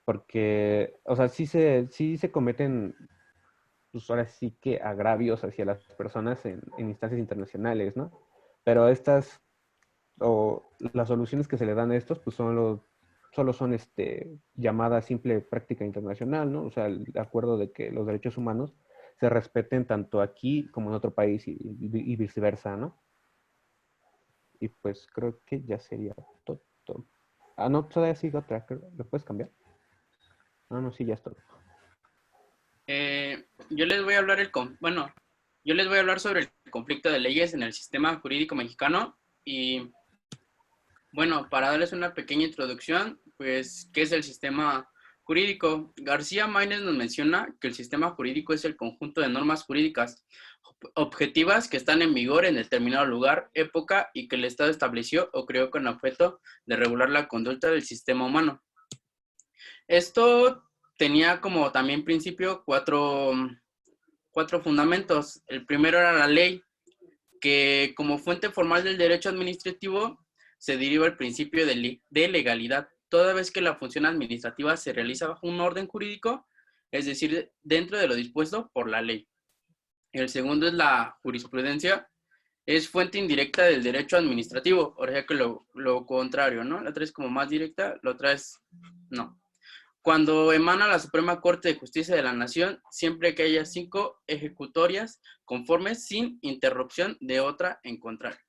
Porque, o sea, sí se cometen, pues ahora sí que agravios hacia las personas en instancias internacionales, ¿no? Pero estas, o las soluciones que se le dan a estos, pues solo son llamada simple práctica internacional, ¿no? O sea, el acuerdo de que los derechos humanos se respeten tanto aquí como en otro país y viceversa, ¿no? Y pues creo que ya sería todo. Ah, no, todavía sigue otra. ¿Lo puedes cambiar? No, sí, ya es todo. Yo les voy a hablar yo les voy a hablar sobre el conflicto de leyes en el sistema jurídico mexicano y bueno, para darles una pequeña introducción, pues, ¿qué es el sistema jurídico? García Maínez nos menciona que el sistema jurídico es el conjunto de normas jurídicas objetivas que están en vigor en determinado lugar, época y que el Estado estableció o creó con objeto de regular la conducta del sistema humano. Esto tenía como también principio cuatro fundamentos. El primero era la ley, que como fuente formal del derecho administrativo se deriva el principio de legalidad, toda vez que la función administrativa se realiza bajo un orden jurídico, es decir, dentro de lo dispuesto por la ley. El segundo es la jurisprudencia, es fuente indirecta del derecho administrativo, o sea que lo contrario, ¿no? La otra es como más directa, la otra es no. Cuando emana la Suprema Corte de Justicia de la Nación, siempre que haya 5 ejecutorias conformes sin interrupción de otra en contrario.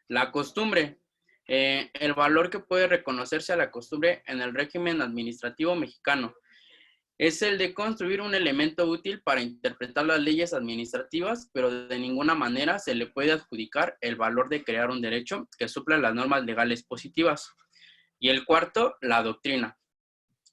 La costumbre, el valor que puede reconocerse a la costumbre en el régimen administrativo mexicano, es el de construir un elemento útil para interpretar las leyes administrativas, pero de ninguna manera se le puede adjudicar el valor de crear un derecho que supla las normas legales positivas. Y el cuarto, la doctrina.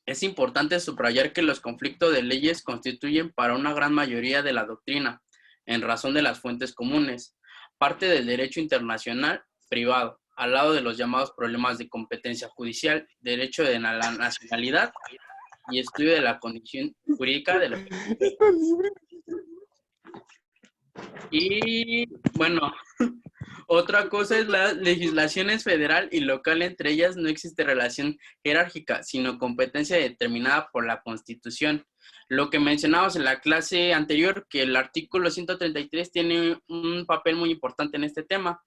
Es importante subrayar que los conflictos de leyes constituyen para una gran mayoría de la doctrina, en razón de las fuentes comunes, parte del derecho internacional privado, al lado de los llamados problemas de competencia judicial, derecho de la nacionalidad y estudio de la condición jurídica de los... Y bueno, otra cosa es las legislaciones federal y local, entre ellas no existe relación jerárquica, sino competencia determinada por la Constitución. Lo que mencionamos en la clase anterior, que el artículo 133 tiene un papel muy importante en este tema,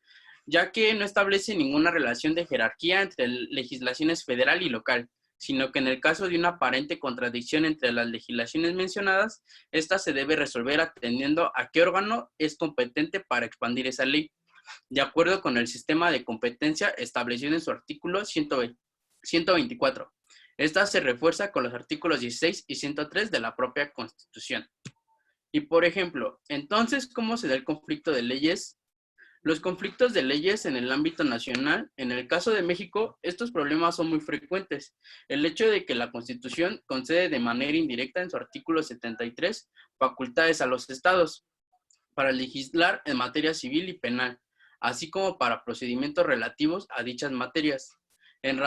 ya que no establece ninguna relación de jerarquía entre legislaciones federal y local, sino que en el caso de una aparente contradicción entre las legislaciones mencionadas, esta se debe resolver atendiendo a qué órgano es competente para expandir esa ley, de acuerdo con el sistema de competencia establecido en su artículo 124. Esta se refuerza con los artículos 16 y 103 de la propia Constitución. Y por ejemplo, entonces, ¿cómo se da el conflicto de leyes? Los conflictos de leyes en el ámbito nacional, en el caso de México, estos problemas son muy frecuentes. El hecho de que la Constitución concede de manera indirecta en su artículo 73 facultades a los estados para legislar en materia civil y penal, así como para procedimientos relativos a dichas materias, en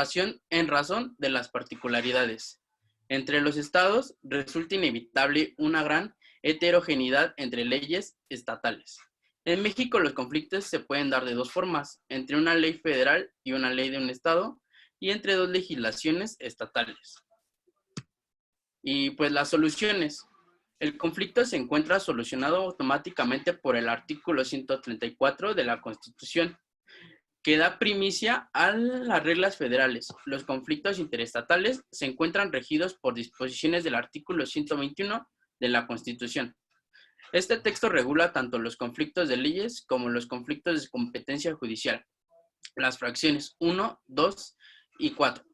razón de las particularidades. Entre los estados resulta inevitable una gran heterogeneidad entre leyes estatales. En México los conflictos se pueden dar de dos formas, entre una ley federal y una ley de un estado, y entre dos legislaciones estatales. Y pues las soluciones. El conflicto se encuentra solucionado automáticamente por el artículo 134 de la Constitución, que da primicia a las reglas federales. Los conflictos interestatales se encuentran regidos por disposiciones del artículo 121 de la Constitución. Este texto regula tanto los conflictos de leyes como los conflictos de competencia judicial. Las fracciones 1, 2 y 4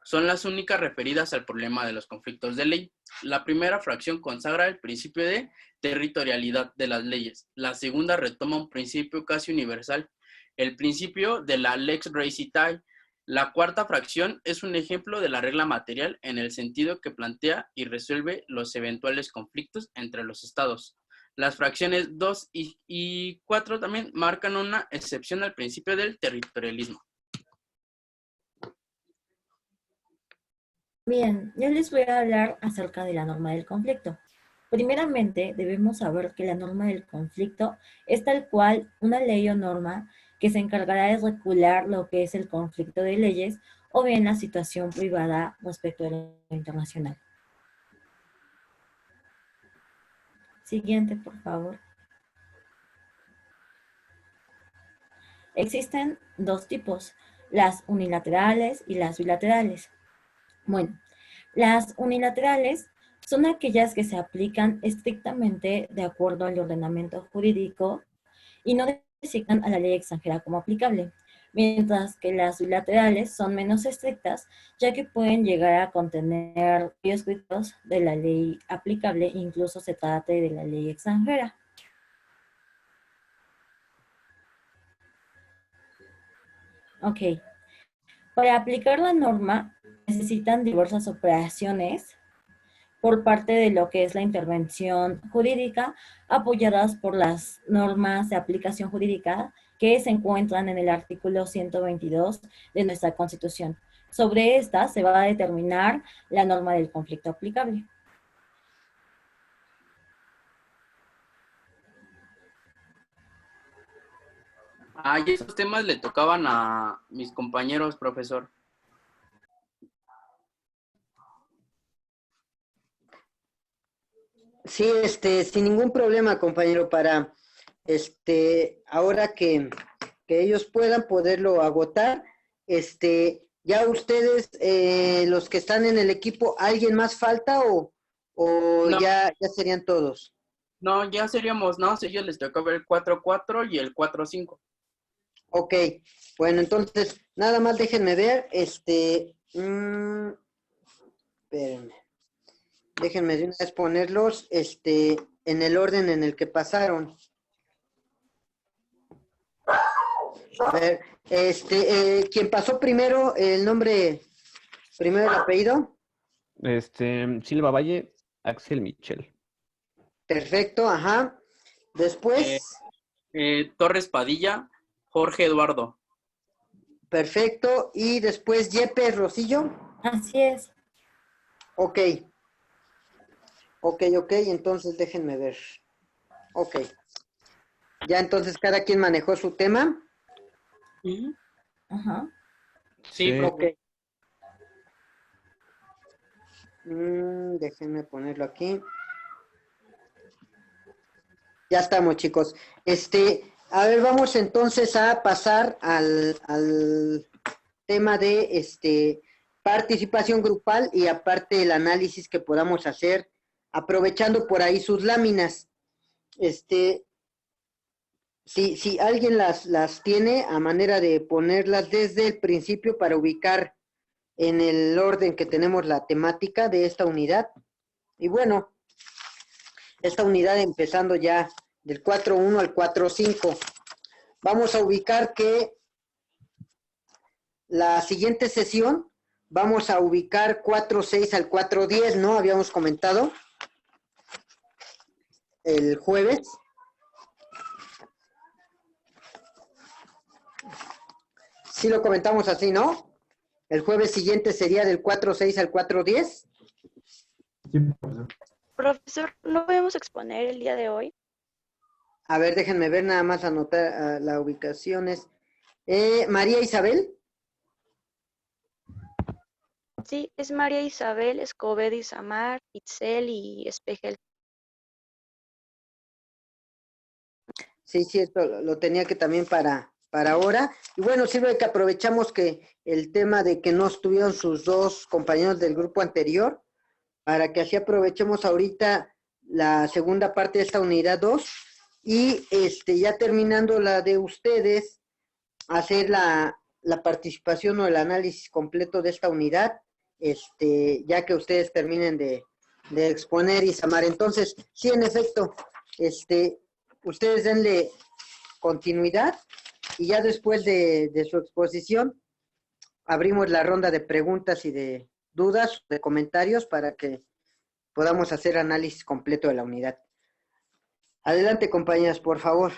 son las únicas referidas al problema de los conflictos de ley. La primera fracción consagra el principio de territorialidad de las leyes. La segunda retoma un principio casi universal, el principio de la lex recitae. La cuarta fracción es un ejemplo de la regla material en el sentido que plantea y resuelve los eventuales conflictos entre los estados. Las fracciones 2 y 4 también marcan una excepción al principio del territorialismo. Bien, yo les voy a hablar acerca de la norma del conflicto. Primeramente, debemos saber que la norma del conflicto es tal cual una ley o norma que se encargará de regular lo que es el conflicto de leyes o bien la situación privada respecto de lo internacional. Siguiente, por favor. Existen dos tipos, las unilaterales y las bilaterales. Bueno, las unilaterales son aquellas que se aplican estrictamente de acuerdo al ordenamiento jurídico y no designan a la ley extranjera como aplicable, mientras que las bilaterales son menos estrictas, ya que pueden llegar a contener varios criterios de la ley aplicable, incluso se trate de la ley extranjera. Ok. Para aplicar la norma, necesitan diversas operaciones por parte de lo que es la intervención jurídica, apoyadas por las normas de aplicación jurídica que se encuentran en el artículo 122 de nuestra Constitución. Sobre esta se va a determinar la norma del conflicto aplicable. Y esos temas le tocaban a mis compañeros, profesor. Sí, sin ningún problema, compañero, para ahora que ellos puedan poderlo agotar, ya ustedes, los que están en el equipo, ¿alguien más falta o No. ya serían todos? No, ya seríamos, no, a ellos les tocaba el 4-4 y el 4-5. Ok, bueno, entonces, nada más déjenme ver, espérenme. Déjenme de una vez ponerlos, en el orden en el que pasaron. A ver, ¿quién pasó primero el nombre, primero el apellido? Silva Valle, Axel Michel. Perfecto, ajá. Después. Torres Padilla, Jorge Eduardo. Perfecto. Y después Yepes Rosillo. Así es. Ok. Ok, entonces déjenme ver. Ok. Ya entonces cada quien manejó su tema. Ajá. Sí, ok. Déjenme ponerlo aquí. Ya estamos, chicos. A ver, vamos entonces a pasar al tema de participación grupal y aparte el análisis que podamos hacer aprovechando por ahí sus láminas. Si alguien las tiene a manera de ponerlas desde el principio para ubicar en el orden que tenemos la temática de esta unidad. Y bueno, esta unidad empezando ya del 4.1 al 4.5. Vamos a ubicar que la siguiente sesión vamos a ubicar 4.6 al 4.10, ¿no? Habíamos comentado el jueves. Sí lo comentamos así, ¿no? El jueves siguiente sería del 4.6 al 4.10. Sí, profesor. Profesor, ¿no podemos exponer el día de hoy? A ver, déjenme ver nada más anotar las ubicaciones. María Isabel. Sí, es María Isabel, Escobedo, Isamar, Itzel y Espejel. Sí, cierto, lo tenía que también para ahora. Y bueno, sirve que aprovechamos que el tema de que no estuvieron sus dos compañeros del grupo anterior, para que así aprovechemos ahorita la segunda parte de esta unidad 2 y ya terminando la de ustedes, hacer la participación o el análisis completo de esta unidad, ya que ustedes terminen de exponer y Samar. Entonces, sí, en efecto, ustedes denle continuidad y ya después de su exposición abrimos la ronda de preguntas y de dudas, de comentarios para que podamos hacer análisis completo de la unidad. Adelante, compañeras, por favor.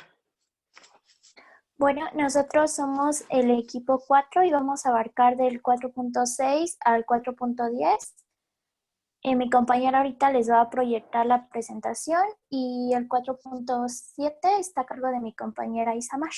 Bueno, nosotros somos el equipo 4 y vamos a abarcar del 4.6 al 4.10. Mi compañera ahorita les va a proyectar la presentación y el 4.7 está a cargo de mi compañera Isamar.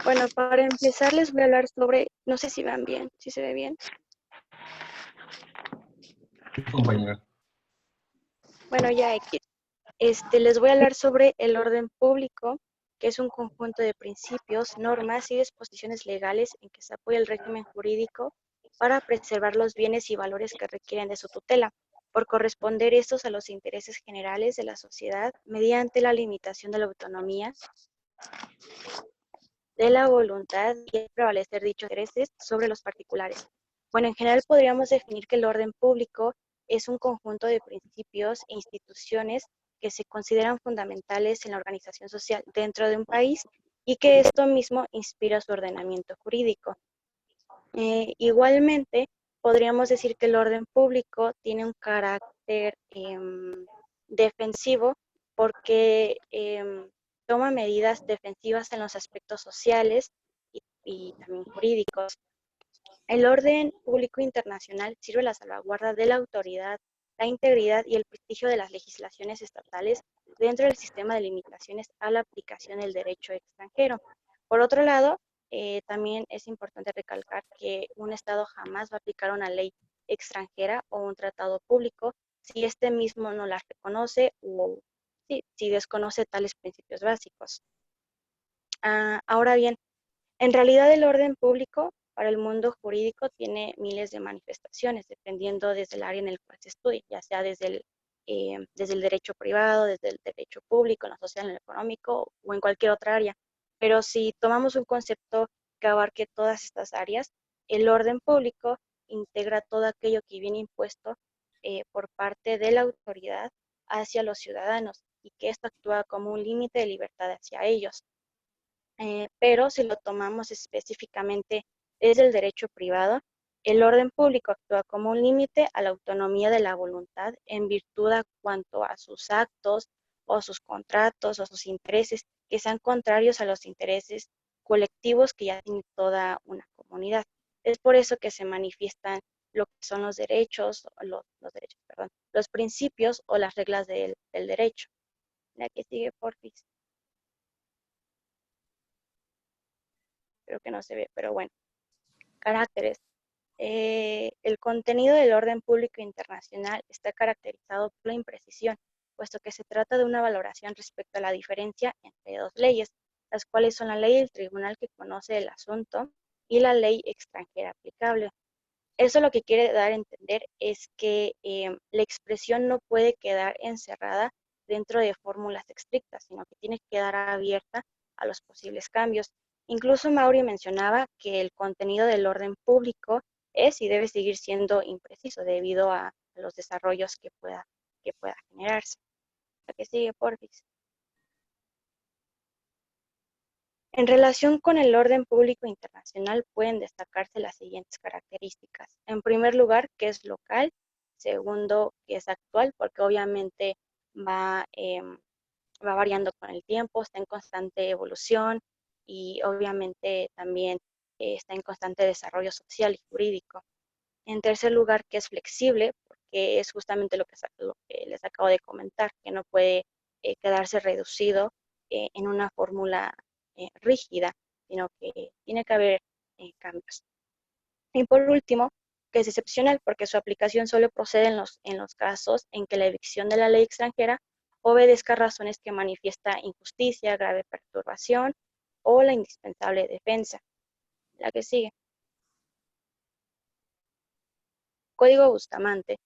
Bueno, para empezar les voy a hablar sobre, no sé si van bien, si se ve bien. Sí, compañera. Bueno, ya X. Les voy a hablar sobre el orden público, que es un conjunto de principios, normas y disposiciones legales en que se apoya el régimen jurídico para preservar los bienes y valores que requieren de su tutela, por corresponder estos a los intereses generales de la sociedad mediante la limitación de la autonomía, de la voluntad y prevalecer dichos intereses sobre los particulares. Bueno, en general podríamos definir que el orden público es un conjunto de principios e instituciones que se consideran fundamentales en la organización social dentro de un país y que esto mismo inspira su ordenamiento jurídico. Igualmente, podríamos decir que el orden público tiene un carácter defensivo porque toma medidas defensivas en los aspectos sociales y también jurídicos. El orden público internacional sirve a la salvaguarda de la autoridad, la integridad y el prestigio de las legislaciones estatales dentro del sistema de limitaciones a la aplicación del derecho extranjero. Por otro lado, también es importante recalcar que un Estado jamás va a aplicar una ley extranjera o un tratado público si este mismo no las reconoce o si desconoce tales principios básicos. Ahora bien, en realidad el orden público para el mundo jurídico tiene miles de manifestaciones, dependiendo desde el área en el cual se estudie, ya sea desde el derecho privado, desde el derecho público, en lo social, en lo económico o en cualquier otra área. Pero si tomamos un concepto que abarque todas estas áreas, el orden público integra todo aquello que viene impuesto por parte de la autoridad hacia los ciudadanos y que esto actúa como un límite de libertad hacia ellos. Pero si lo tomamos específicamente desde el derecho privado, el orden público actúa como un límite a la autonomía de la voluntad en virtud a cuanto a sus actos o sus contratos o sus intereses que sean contrarios a los intereses colectivos que ya tiene toda una comunidad. Es por eso que se manifiestan lo que son los derechos, los principios o las reglas del derecho. La que sigue, porfis. Creo que no se ve, pero bueno. Caracteres. El contenido del orden público internacional está caracterizado por la imprecisión, puesto que se trata de una valoración respecto a la diferencia entre dos leyes, las cuales son la ley del tribunal que conoce el asunto y la ley extranjera aplicable. Eso lo que quiere dar a entender es que la expresión no puede quedar encerrada dentro de fórmulas estrictas, sino que tiene que quedar abierta a los posibles cambios. Incluso Mauri mencionaba que el contenido del orden público es y debe seguir siendo impreciso debido a los desarrollos que pueda generarse. La que sigue, porfis. En relación con el orden público internacional pueden destacarse las siguientes características. En primer lugar, que es local. Segundo, que es actual, porque obviamente va variando con el tiempo, está en constante evolución y obviamente también está en constante desarrollo social y jurídico. En tercer lugar, que es flexible, porque es justamente lo que les acabo de comentar, que no puede quedarse reducido en una fórmula rígida, sino que tiene que haber cambios. Y por último, que es excepcional, porque su aplicación solo procede en los casos en que la evicción de la ley extranjera obedezca razones que manifiesta injusticia, grave perturbación o la indispensable defensa. La que sigue. Código Bustamante.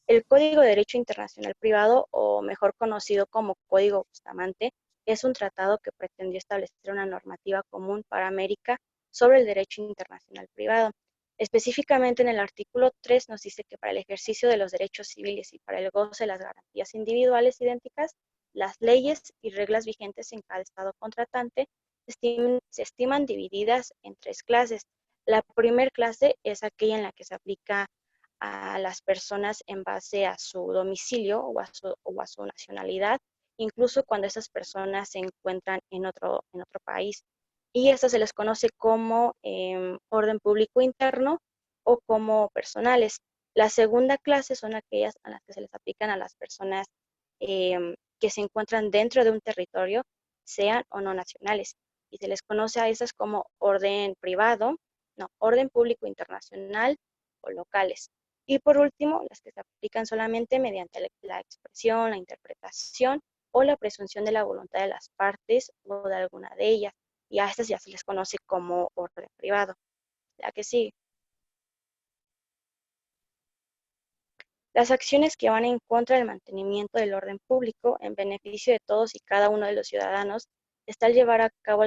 El Código de Derecho Internacional Privado, o mejor conocido como Código Bustamante, es un tratado que pretendió establecer una normativa común para América sobre el derecho internacional privado. Específicamente en el artículo 3 nos dice que para el ejercicio de los derechos civiles y para el goce de las garantías individuales idénticas, las leyes y reglas vigentes en cada estado contratante se estiman divididas en 3 clases. La primera clase es aquella en la que se aplica a las personas en base a su domicilio o a su nacionalidad, incluso cuando esas personas se encuentran en otro país. Y esto se les conoce como orden público interno o como personales. La segunda clase son aquellas a las que se les aplican a las personas que se encuentran dentro de un territorio, sean o no nacionales. Y se les conoce a esas como orden privado, no, orden público internacional o locales. Y por último, las que se aplican solamente mediante la expresión, la interpretación o la presunción de la voluntad de las partes o de alguna de ellas. Y a estas ya se les conoce como orden privado. La que sigue. Las acciones que van en contra del mantenimiento del orden público en beneficio de todos y cada uno de los ciudadanos está el llevar a cabo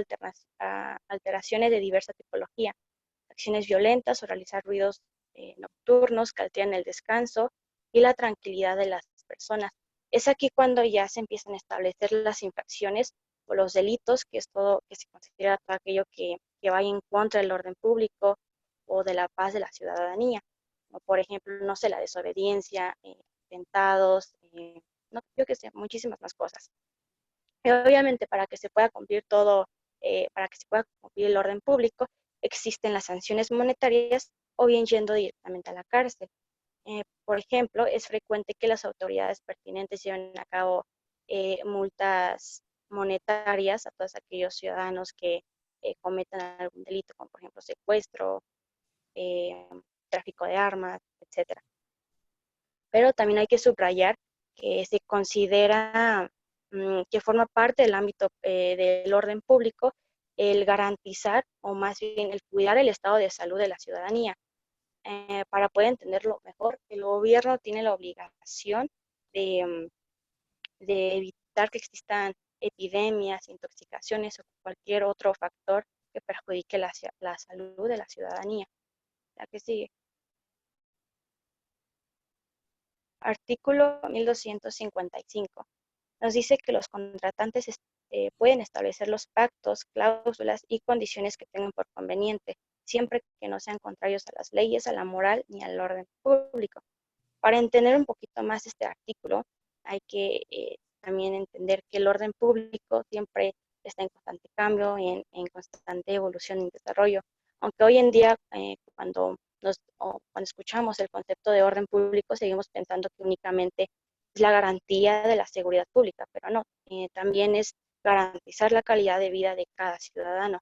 alteraciones de diversa tipología, acciones violentas o realizar ruidos nocturnos que alteran el descanso y la tranquilidad de las personas. Es aquí cuando ya se empiezan a establecer las infracciones o los delitos, que es todo, que se considera todo aquello que vaya en contra del orden público o de la paz de la ciudadanía. Como por ejemplo, no sé, la desobediencia, atentados, no, yo qué sé, muchísimas más cosas. Y obviamente para que se pueda cumplir todo, para que se pueda cumplir el orden público, existen las sanciones monetarias o bien yendo directamente a la cárcel. Por ejemplo, es frecuente que las autoridades pertinentes lleven a cabo multas monetarias a todos aquellos ciudadanos que cometan algún delito, como por ejemplo secuestro, tráfico de armas, etcétera. Pero también hay que subrayar que se considera que forma parte del ámbito del orden público el garantizar, o más bien el cuidar el estado de salud de la ciudadanía. Para poder entenderlo mejor, el gobierno tiene la obligación de evitar que existan epidemias, intoxicaciones o cualquier otro factor que perjudique la salud de la ciudadanía. La que sigue. Artículo 1255. Nos dice que los contratantes pueden establecer los pactos, cláusulas y condiciones que tengan por conveniente, siempre que no sean contrarios a las leyes, a la moral ni al orden público. Para entender un poquito más este artículo, hay que también entender que el orden público siempre está en constante cambio, en constante evolución y desarrollo. Aunque hoy en día, cuando escuchamos el concepto de orden público, seguimos pensando que únicamente es la garantía de la seguridad pública, pero no, también es garantizar la calidad de vida de cada ciudadano.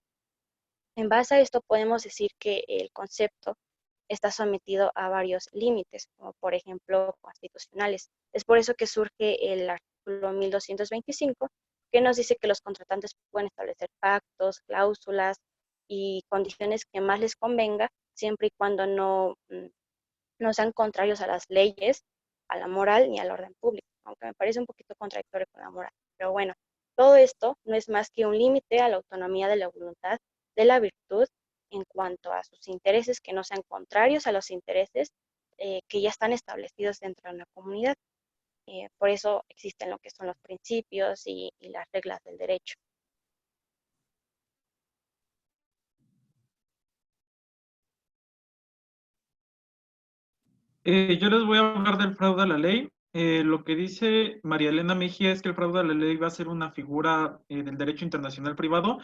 En base a esto podemos decir que el concepto está sometido a varios límites, como por ejemplo constitucionales. Es por eso que surge el artículo 1225, que nos dice que los contratantes pueden establecer pactos, cláusulas y condiciones que más les convenga, siempre y cuando no sean contrarios a las leyes, a la moral ni al orden público, aunque me parece un poquito contradictorio con la moral. Pero bueno, todo esto no es más que un límite a la autonomía de la voluntad, de la virtud, en cuanto a sus intereses que no sean contrarios a los intereses que ya están establecidos dentro de una comunidad. Por eso existen lo que son los principios y las reglas del derecho. Yo les voy a hablar del fraude a la ley. Lo que dice María Elena Mejía es que el fraude a la ley va a ser una figura del derecho internacional privado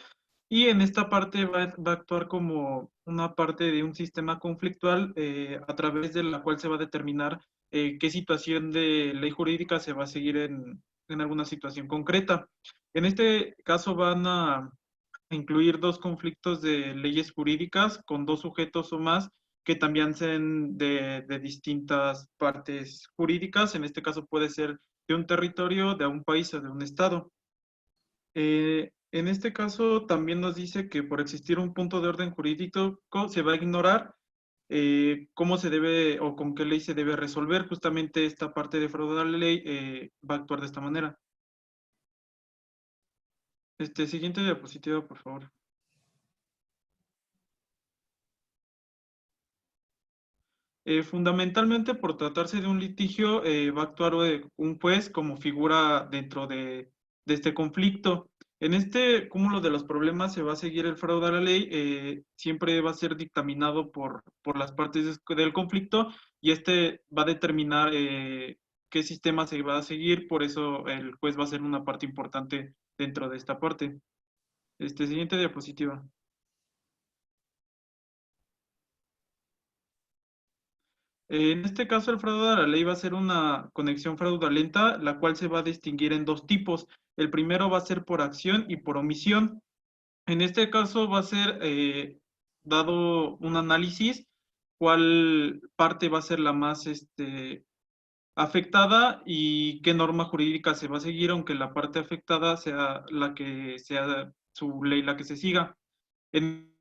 y en esta parte va a actuar como una parte de un sistema conflictual a través de la cual se va a determinar qué situación de ley jurídica se va a seguir en alguna situación concreta. En este caso van a incluir dos conflictos de leyes jurídicas con dos sujetos o más que también sean de distintas partes jurídicas. En este caso puede ser de un territorio, de un país o de un estado. En este caso también nos dice que por existir un punto de orden jurídico se va a ignorar cómo se debe o con qué ley se debe resolver. Justamente esta parte de fraude a la ley va a actuar de esta manera. Siguiente diapositiva, por favor. Fundamentalmente por tratarse de un litigio, va a actuar un juez como figura dentro de este conflicto. En este cúmulo de los problemas se va a seguir el fraude a la ley, siempre va a ser dictaminado por las partes del conflicto y este va a determinar qué sistema se va a seguir, por eso el juez va a ser una parte importante dentro de esta parte. Siguiente diapositiva. En este caso, el fraude a la ley va a ser una conexión fraudulenta, la cual se va a distinguir en dos tipos. El primero va a ser por acción y por omisión. En este caso va a ser dado un análisis, cuál parte va a ser la más afectada y qué norma jurídica se va a seguir, aunque la parte afectada sea la que sea su ley la que se siga. En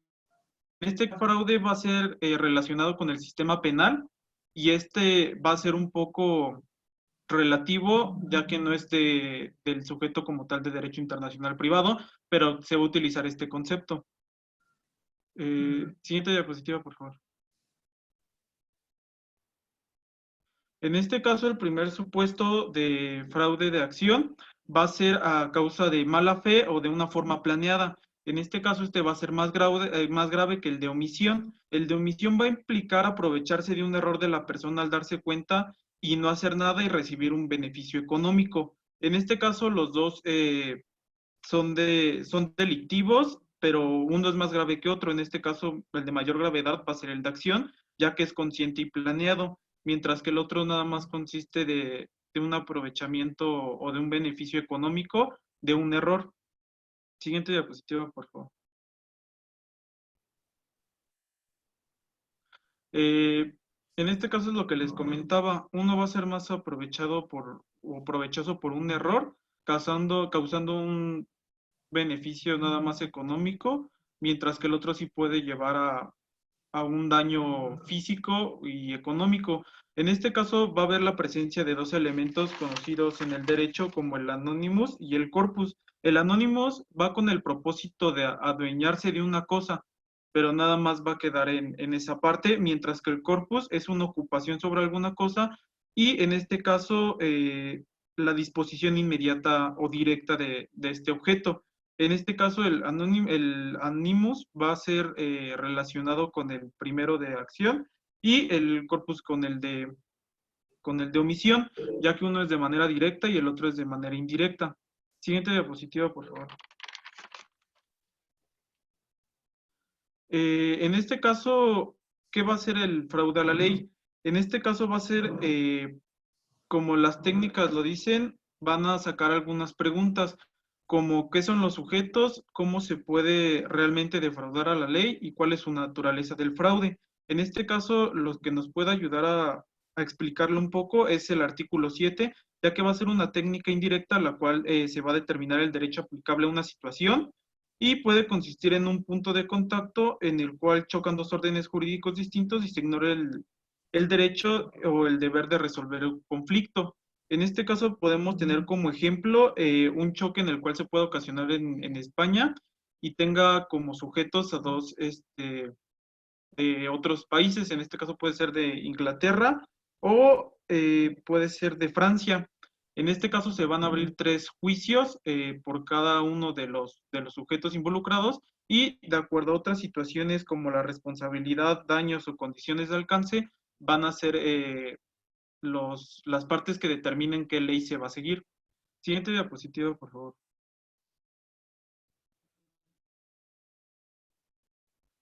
este fraude va a ser relacionado con el sistema penal y este va a ser un poco relativo, ya que no es del sujeto como tal de derecho internacional privado, pero se va a utilizar este concepto. Siguiente diapositiva, por favor. En este caso, el primer supuesto de fraude de acción va a ser a causa de mala fe o de una forma planeada. En este caso, este va a ser más grave que el de omisión. El de omisión va a implicar aprovecharse de un error de la persona al darse cuenta y no hacer nada y recibir un beneficio económico. En este caso, los dos son delictivos, pero uno es más grave que otro. En este caso, el de mayor gravedad va a ser el de acción, ya que es consciente y planeado, mientras que el otro nada más consiste de un aprovechamiento o de un beneficio económico de un error. Siguiente diapositiva, por favor. En este caso es lo que les comentaba, uno va a ser más aprovechado o provechoso por un error, causando un beneficio nada más económico, mientras que el otro sí puede llevar a un daño físico y económico. En este caso va a haber la presencia de dos elementos conocidos en el derecho como el anonymous y el corpus. El anonymous va con el propósito de adueñarse de una cosa, pero nada más va a quedar en esa parte, mientras que el corpus es una ocupación sobre alguna cosa y en este caso la disposición inmediata o directa de este objeto. En este caso, el animus va a ser relacionado con el primero de acción y el corpus con el de omisión, ya que uno es de manera directa y el otro es de manera indirecta. Siguiente diapositiva, por favor. En este caso, ¿qué va a ser el fraude a la ley? En este caso va a ser, como las técnicas lo dicen, van a sacar algunas preguntas, como qué son los sujetos, cómo se puede realmente defraudar a la ley y cuál es su naturaleza del fraude. En este caso, lo que nos puede ayudar a explicarlo un poco es el artículo 7, ya que va a ser una técnica indirecta la cual se va a determinar el derecho aplicable a una situación y puede consistir en un punto de contacto en el cual chocan dos órdenes jurídicos distintos y se ignora el derecho o el deber de resolver el conflicto. En este caso podemos tener como ejemplo un choque en el cual se puede ocasionar en España y tenga como sujetos a dos de otros países. En este caso puede ser de Inglaterra o puede ser de Francia. En este caso se van a abrir 3 juicios por cada uno de los sujetos involucrados y de acuerdo a otras situaciones como la responsabilidad, daños o condiciones de alcance, van a ser las partes que determinen qué ley se va a seguir. Siguiente diapositiva, por favor.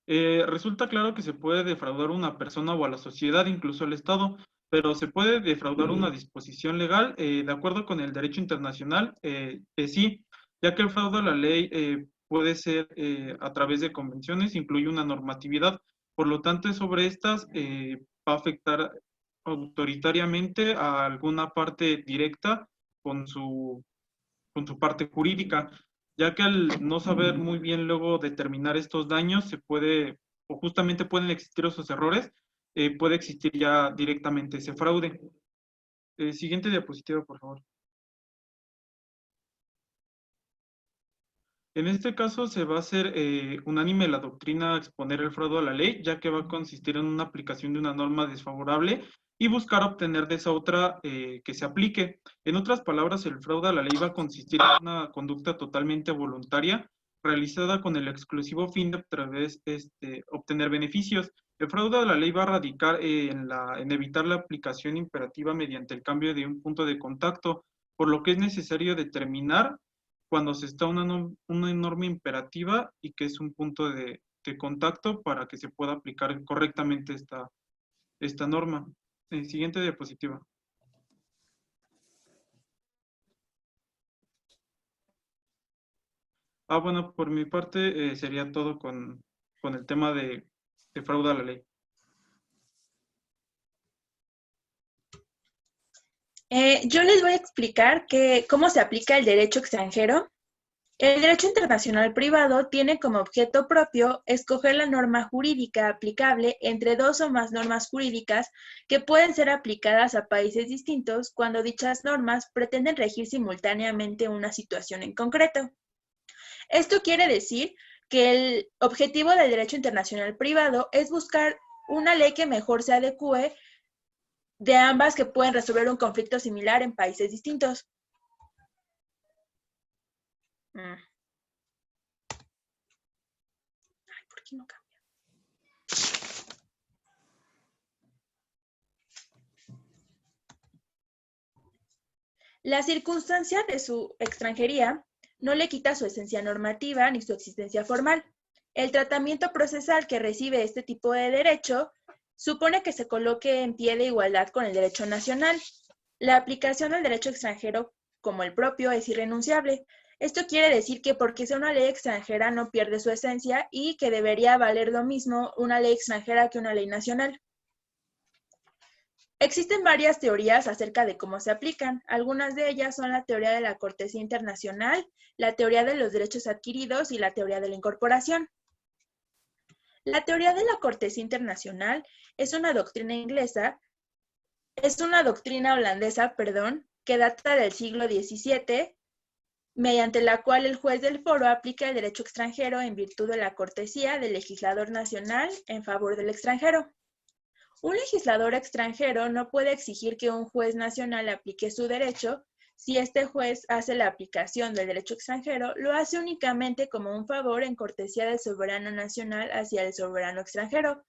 Resulta claro que se puede defraudar a una persona o a la sociedad, incluso al Estado, pero se puede defraudar una disposición legal, de acuerdo con el derecho internacional, sí, ya que el fraude a la ley puede ser a través de convenciones, incluye una normatividad, por lo tanto sobre estas va a afectar autoritariamente a alguna parte directa con su parte jurídica, ya que al no saber muy bien luego determinar estos daños, se puede, o justamente pueden existir esos errores, puede existir ya directamente ese fraude. Siguiente diapositiva, por favor. En este caso se va a hacer unánime la doctrina a exponer el fraude a la ley, ya que va a consistir en una aplicación de una norma desfavorable y buscar obtener de esa otra que se aplique. En otras palabras, el fraude a la ley va a consistir en una conducta totalmente voluntaria, realizada con el exclusivo fin de obtener beneficios. El fraude a la ley va a radicar en evitar la aplicación imperativa mediante el cambio de un punto de contacto, por lo que es necesario determinar cuando se está una norma imperativa y que es un punto de contacto para que se pueda aplicar correctamente esta norma. Siguiente diapositiva. Bueno, por mi parte sería todo con el tema de fraude a la ley. Yo les voy a explicar cómo se aplica el derecho extranjero. El derecho internacional privado tiene como objeto propio escoger la norma jurídica aplicable entre dos o más normas jurídicas que pueden ser aplicadas a países distintos cuando dichas normas pretenden regir simultáneamente una situación en concreto. Esto quiere decir que el objetivo del derecho internacional privado es buscar una ley que mejor se adecue de ambas que pueden resolver un conflicto similar en países distintos. Ay, ¿por qué no cambia? La circunstancia de su extranjería no le quita su esencia normativa ni su existencia formal. El tratamiento procesal que recibe este tipo de derecho supone que se coloque en pie de igualdad con el derecho nacional. La aplicación del derecho extranjero, como el propio, es irrenunciable. Esto quiere decir que porque sea una ley extranjera no pierde su esencia y que debería valer lo mismo una ley extranjera que una ley nacional. Existen varias teorías acerca de cómo se aplican. Algunas de ellas son la teoría de la cortesía internacional, la teoría de los derechos adquiridos y la teoría de la incorporación. La teoría de la cortesía internacional es una doctrina holandesa, que data del siglo XVII, mediante la cual el juez del foro aplica el derecho extranjero en virtud de la cortesía del legislador nacional en favor del extranjero. Un legislador extranjero no puede exigir que un juez nacional aplique su derecho. Si este juez hace la aplicación del derecho extranjero, lo hace únicamente como un favor en cortesía del soberano nacional hacia el soberano extranjero.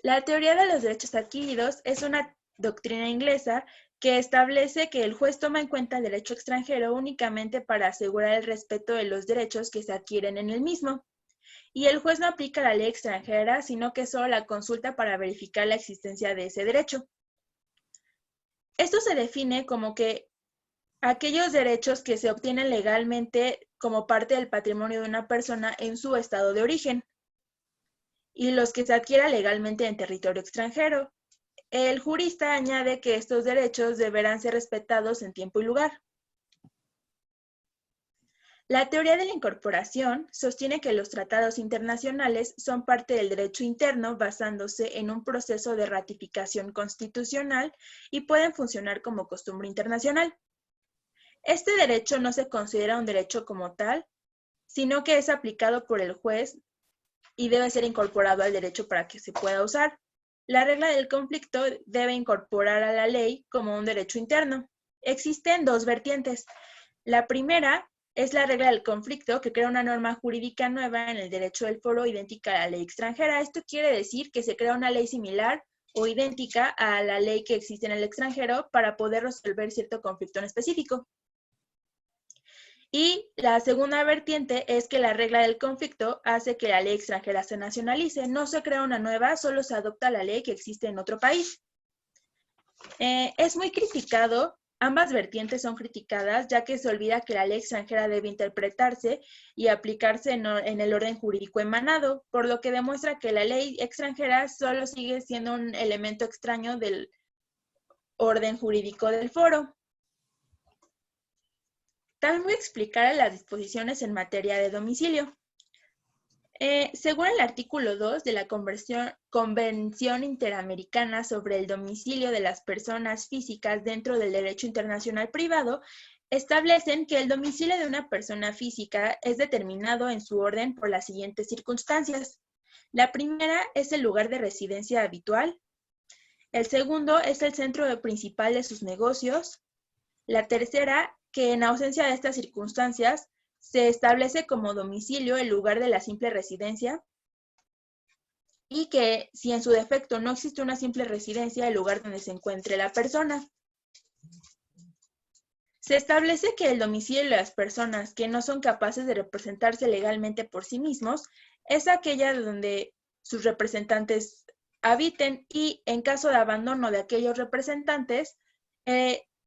La teoría de los derechos adquiridos es una doctrina inglesa que establece que el juez toma en cuenta el derecho extranjero únicamente para asegurar el respeto de los derechos que se adquieren en el mismo. Y el juez no aplica la ley extranjera, sino que solo la consulta para verificar la existencia de ese derecho. Esto se define como que aquellos derechos que se obtienen legalmente como parte del patrimonio de una persona en su estado de origen y los que se adquiera legalmente en territorio extranjero. El jurista añade que estos derechos deberán ser respetados en tiempo y lugar. La teoría de la incorporación sostiene que los tratados internacionales son parte del derecho interno basándose en un proceso de ratificación constitucional y pueden funcionar como costumbre internacional. Este derecho no se considera un derecho como tal, sino que es aplicado por el juez y debe ser incorporado al derecho para que se pueda usar. La regla del conflicto debe incorporar a la ley como un derecho interno. Existen dos vertientes. La primera es la regla del conflicto, que crea una norma jurídica nueva en el derecho del foro idéntica a la ley extranjera. Esto quiere decir que se crea una ley similar o idéntica a la ley que existe en el extranjero para poder resolver cierto conflicto en específico. Y la segunda vertiente es que la regla del conflicto hace que la ley extranjera se nacionalice. No se crea una nueva, solo se adopta la ley que existe en otro país. Es muy criticado. Ambas vertientes son criticadas, ya que se olvida que la ley extranjera debe interpretarse y aplicarse en el orden jurídico emanado, por lo que demuestra que la ley extranjera solo sigue siendo un elemento extraño del orden jurídico del foro. También voy a explicar las disposiciones en materia de domicilio. Según el artículo 2 de la Convención Interamericana sobre el Domicilio de las Personas Físicas dentro del Derecho Internacional Privado, establecen que el domicilio de una persona física es determinado en su orden por las siguientes circunstancias. La primera es el lugar de residencia habitual. El segundo es el centro principal de sus negocios. La tercera, que en ausencia de estas circunstancias, se establece como domicilio el lugar de la simple residencia. Y que si en su defecto no existe una simple residencia, el lugar donde se encuentre la persona. Se establece que el domicilio de las personas que no son capaces de representarse legalmente por sí mismos es aquella donde sus representantes habiten y en caso de abandono de aquellos representantes,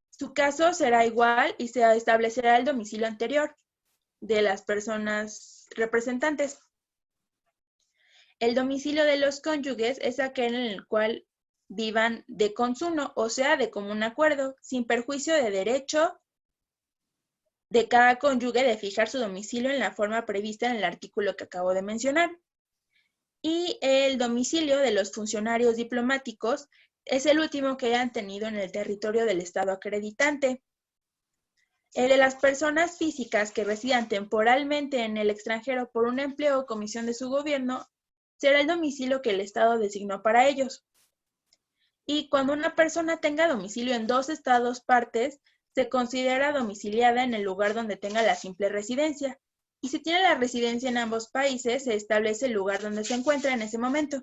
su caso será igual y se establecerá el domicilio anterior de las personas representantes. El domicilio de los cónyuges es aquel en el cual vivan de consuno, o sea, de común acuerdo, sin perjuicio de derecho de cada cónyuge de fijar su domicilio en la forma prevista en el artículo que acabo de mencionar. Y el domicilio de los funcionarios diplomáticos es el último que hayan tenido en el territorio del Estado acreditante. El de las personas físicas que residan temporalmente en el extranjero por un empleo o comisión de su gobierno será el domicilio que el Estado designó para ellos. Y cuando una persona tenga domicilio en 2 estados partes, se considera domiciliada en el lugar donde tenga la simple residencia. Y si tiene la residencia en ambos países, se establece el lugar donde se encuentra en ese momento.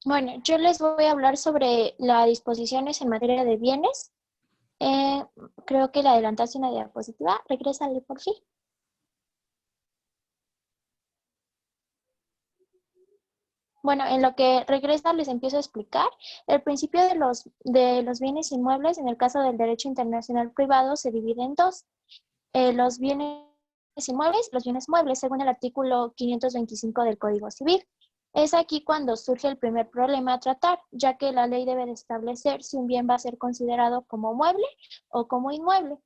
Bueno, yo les voy a hablar sobre las disposiciones en materia de bienes. Creo que le adelantaste una diapositiva. Regrésale, por fin. Bueno, en lo que regresa les empiezo a explicar. El principio de los bienes inmuebles, en el caso del derecho internacional privado, se divide en 2. Los bienes inmuebles, los bienes muebles, según el artículo 525 del Código Civil. Es aquí cuando surge el primer problema a tratar, ya que la ley debe de establecer si un bien va a ser considerado como mueble o como inmueble.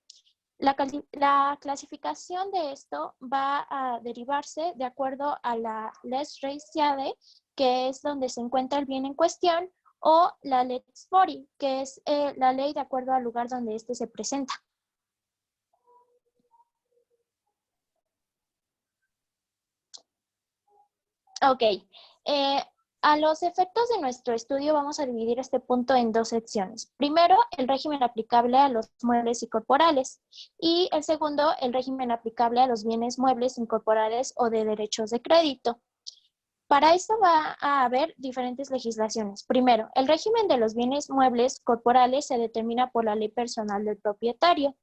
La clasificación de esto va a derivarse de acuerdo a la Lex Raceade, que es donde se encuentra el bien en cuestión, o la Lex Fori, que es la ley de acuerdo al lugar donde éste se presenta. Ok. A los efectos de nuestro estudio vamos a dividir este punto en 2 secciones. Primero, el régimen aplicable a los muebles y corporales. Y el segundo, el régimen aplicable a los bienes muebles incorporales o de derechos de crédito. Para esto va a haber diferentes legislaciones. Primero, el régimen de los bienes muebles corporales se determina por la ley personal del propietario.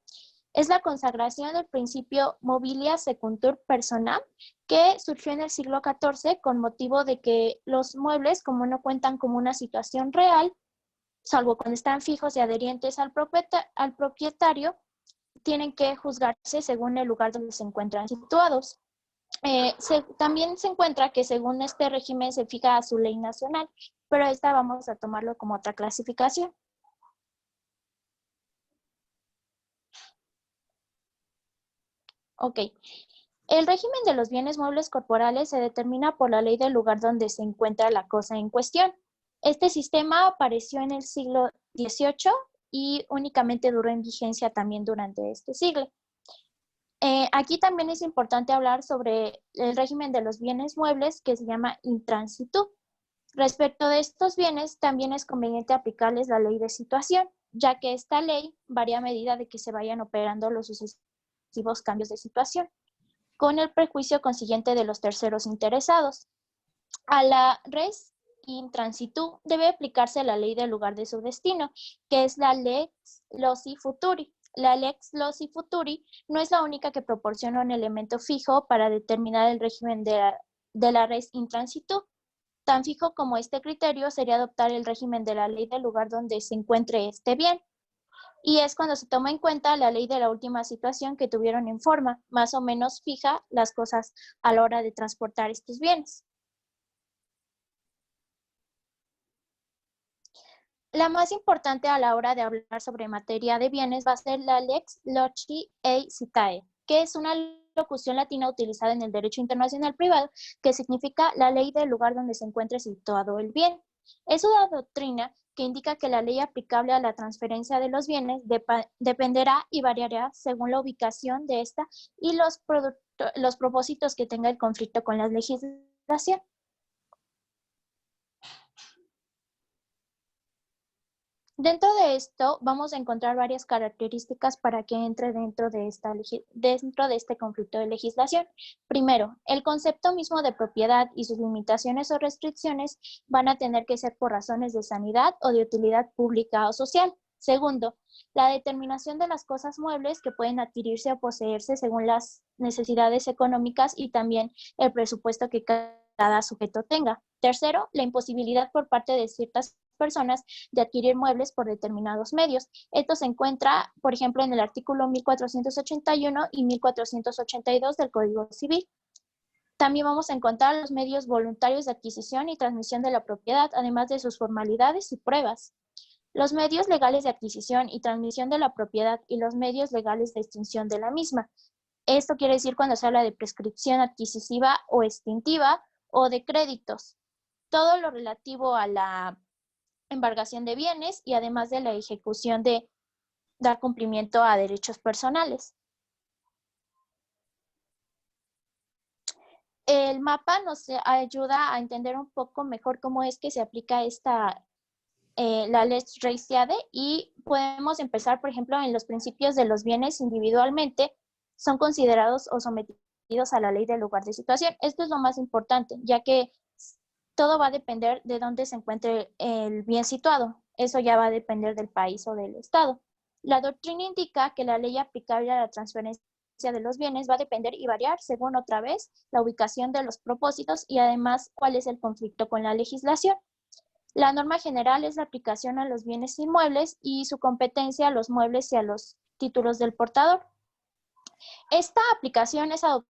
Es la consagración del principio mobilia secuntur personam, que surgió en el siglo XIV con motivo de que los muebles, como no cuentan como una situación real, salvo cuando están fijos y adherentes al propietario, tienen que juzgarse según el lugar donde se encuentran situados. También se encuentra que según este régimen se fija a su ley nacional, pero esta vamos a tomarlo como otra clasificación. Ok. El régimen de los bienes muebles corporales se determina por la ley del lugar donde se encuentra la cosa en cuestión. Este sistema apareció en el siglo XVIII y únicamente duró en vigencia también durante este siglo. Aquí también es importante hablar sobre el régimen de los bienes muebles que se llama intransitud. Respecto de estos bienes, también es conveniente aplicarles la ley de situación, ya que esta ley varía a medida de que se vayan operando los sucesivos cambios de situación, con el prejuicio consiguiente de los terceros interesados. A la res intransitud debe aplicarse la ley del lugar de su destino, que es la lex loci futuri. La lex loci futuri no es la única que proporciona un elemento fijo para determinar el régimen de la res intransitud. Tan fijo como este criterio sería adoptar el régimen de la ley del lugar donde se encuentre este bien. Y es cuando se toma en cuenta la ley de la última situación que tuvieron en forma, más o menos fija, las cosas a la hora de transportar estos bienes. La más importante a la hora de hablar sobre materia de bienes va a ser la Lex Loci ei Citae, que es una locución latina utilizada en el derecho internacional privado, que significa la ley del lugar donde se encuentre situado el bien. Es una doctrina que indica que la ley aplicable a la transferencia de los bienes dependerá y variará según la ubicación de esta y los propósitos que tenga el conflicto con la legislación. Dentro de esto vamos a encontrar varias características para que entre dentro de este conflicto de legislación. Primero, el concepto mismo de propiedad y sus limitaciones o restricciones van a tener que ser por razones de sanidad o de utilidad pública o social. Segundo, la determinación de las cosas muebles que pueden adquirirse o poseerse según las necesidades económicas y también el presupuesto que cada sujeto tenga. Tercero, la imposibilidad por parte de ciertas personas de adquirir muebles por determinados medios. Esto se encuentra, por ejemplo, en el artículo 1481 y 1482 del Código Civil. También vamos a encontrar los medios voluntarios de adquisición y transmisión de la propiedad, además de sus formalidades y pruebas. Los medios legales de adquisición y transmisión de la propiedad y los medios legales de extinción de la misma. Esto quiere decir cuando se habla de prescripción adquisitiva o extintiva o de créditos. Todo lo relativo a la embargación de bienes y además de la ejecución de dar cumplimiento a derechos personales. El mapa nos ayuda a entender un poco mejor cómo es que se aplica la lex raciade y podemos empezar, por ejemplo, en los principios de los bienes individualmente son considerados o sometidos a la ley del lugar de situación. Esto es lo más importante, ya que todo va a depender de dónde se encuentre el bien situado. Eso ya va a depender del país o del estado. La doctrina indica que la ley aplicable a la transferencia de los bienes va a depender y variar según otra vez la ubicación de los propósitos y además cuál es el conflicto con la legislación. La norma general es la aplicación a los bienes inmuebles y su competencia a los muebles y a los títulos del portador. Esta aplicación es adoptada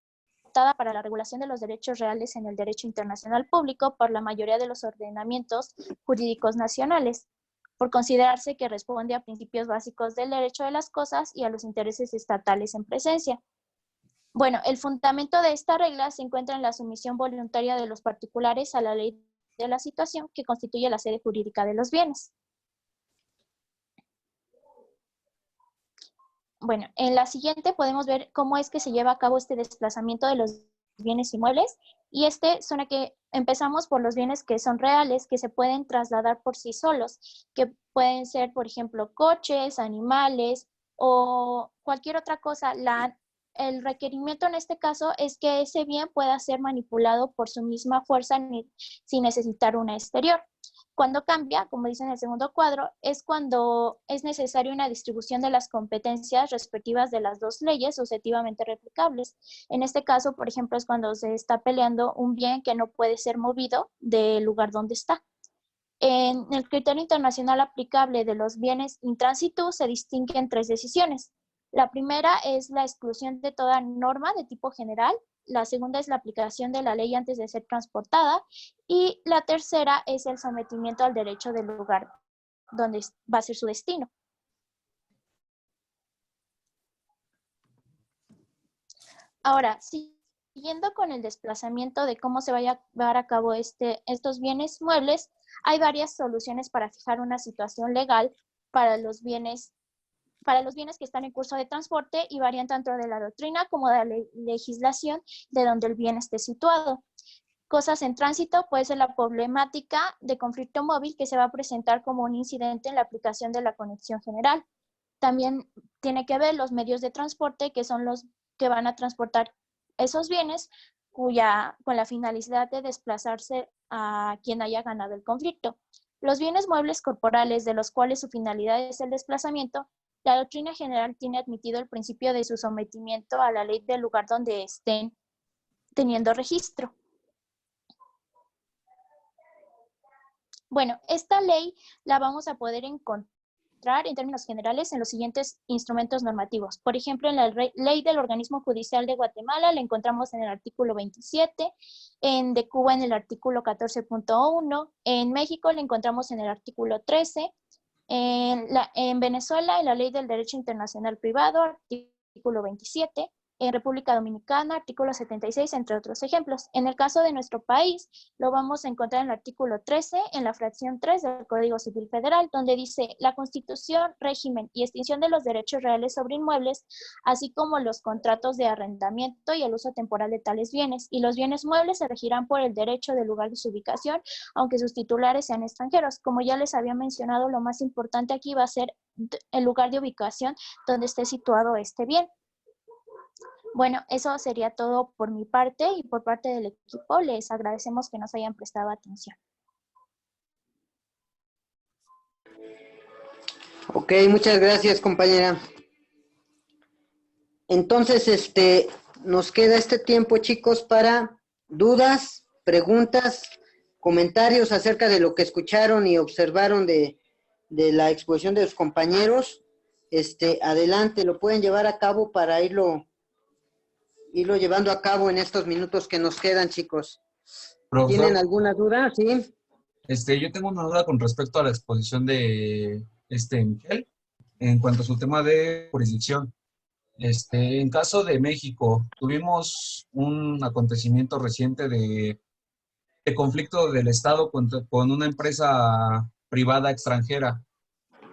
para la regulación de los derechos reales en el derecho internacional público por la mayoría de los ordenamientos jurídicos nacionales, por considerarse que responde a principios básicos del derecho de las cosas y a los intereses estatales en presencia. Bueno, el fundamento de esta regla se encuentra en la sumisión voluntaria de los particulares a la ley de la situación que constituye la sede jurídica de los bienes. Bueno, en la siguiente podemos ver cómo es que se lleva a cabo este desplazamiento de los bienes inmuebles y son que empezamos por los bienes que son reales, que se pueden trasladar por sí solos, que pueden ser, por ejemplo, coches, animales o cualquier otra cosa. El requerimiento en este caso es que ese bien pueda ser manipulado por su misma fuerza sin necesitar una exterior. Cuando cambia, como dice en el segundo cuadro, es cuando es necesaria una distribución de las competencias respectivas de las dos leyes susceptivamente replicables. En este caso, por ejemplo, es cuando se está peleando un bien que no puede ser movido del lugar donde está. En el criterio internacional aplicable de los bienes in transitu se distinguen tres decisiones. La primera es la exclusión de toda norma de tipo general. La segunda es la aplicación de la ley antes de ser transportada. Y la tercera es el sometimiento al derecho del lugar donde va a ser su destino. Ahora, siguiendo con el desplazamiento de cómo se vaya a llevar a cabo estos bienes muebles, hay varias soluciones para fijar una situación legal para los bienes que están en curso de transporte y varían tanto de la doctrina como de la legislación de donde el bien esté situado. Cosas en tránsito puede ser la problemática de conflicto móvil que se va a presentar como un incidente en la aplicación de la conexión general. También tiene que ver los medios de transporte que son los que van a transportar esos bienes con la finalidad de desplazarse a quien haya ganado el conflicto. Los bienes muebles corporales de los cuales su finalidad es el desplazamiento. La doctrina general tiene admitido el principio de su sometimiento a la ley del lugar donde estén teniendo registro. Bueno, esta ley la vamos a poder encontrar encontrar en términos generales en los siguientes instrumentos normativos. Por ejemplo, en la Ley del Organismo Judicial de Guatemala la encontramos en el artículo 27, en de Cuba en el artículo 14.1, en México la encontramos en el artículo 13, en Venezuela en la Ley del Derecho Internacional Privado, artículo 27, en República Dominicana, artículo 76, entre otros ejemplos. En el caso de nuestro país, lo vamos a encontrar en el artículo 13, en la fracción 3 del Código Civil Federal, donde dice, la constitución, régimen y extinción de los derechos reales sobre inmuebles, así como los contratos de arrendamiento y el uso temporal de tales bienes, y los bienes muebles se regirán por el derecho del lugar de su ubicación, aunque sus titulares sean extranjeros. Como ya les había mencionado, lo más importante aquí va a ser el lugar de ubicación donde esté situado este bien. Bueno, eso sería todo por mi parte y por parte del equipo. Les agradecemos que nos hayan prestado atención. Ok, muchas gracias, compañera. Entonces, nos queda este tiempo, chicos, para dudas, preguntas, comentarios acerca de lo que escucharon y observaron de la exposición de los compañeros. Adelante, lo pueden llevar a cabo para irlo llevando a cabo en estos minutos que nos quedan, chicos. Profesor, ¿Tienen alguna duda? Sí. yo tengo una duda con respecto a la exposición de Michelle en cuanto a su tema de jurisdicción. En caso de México, tuvimos un acontecimiento reciente de conflicto del Estado con una empresa privada extranjera.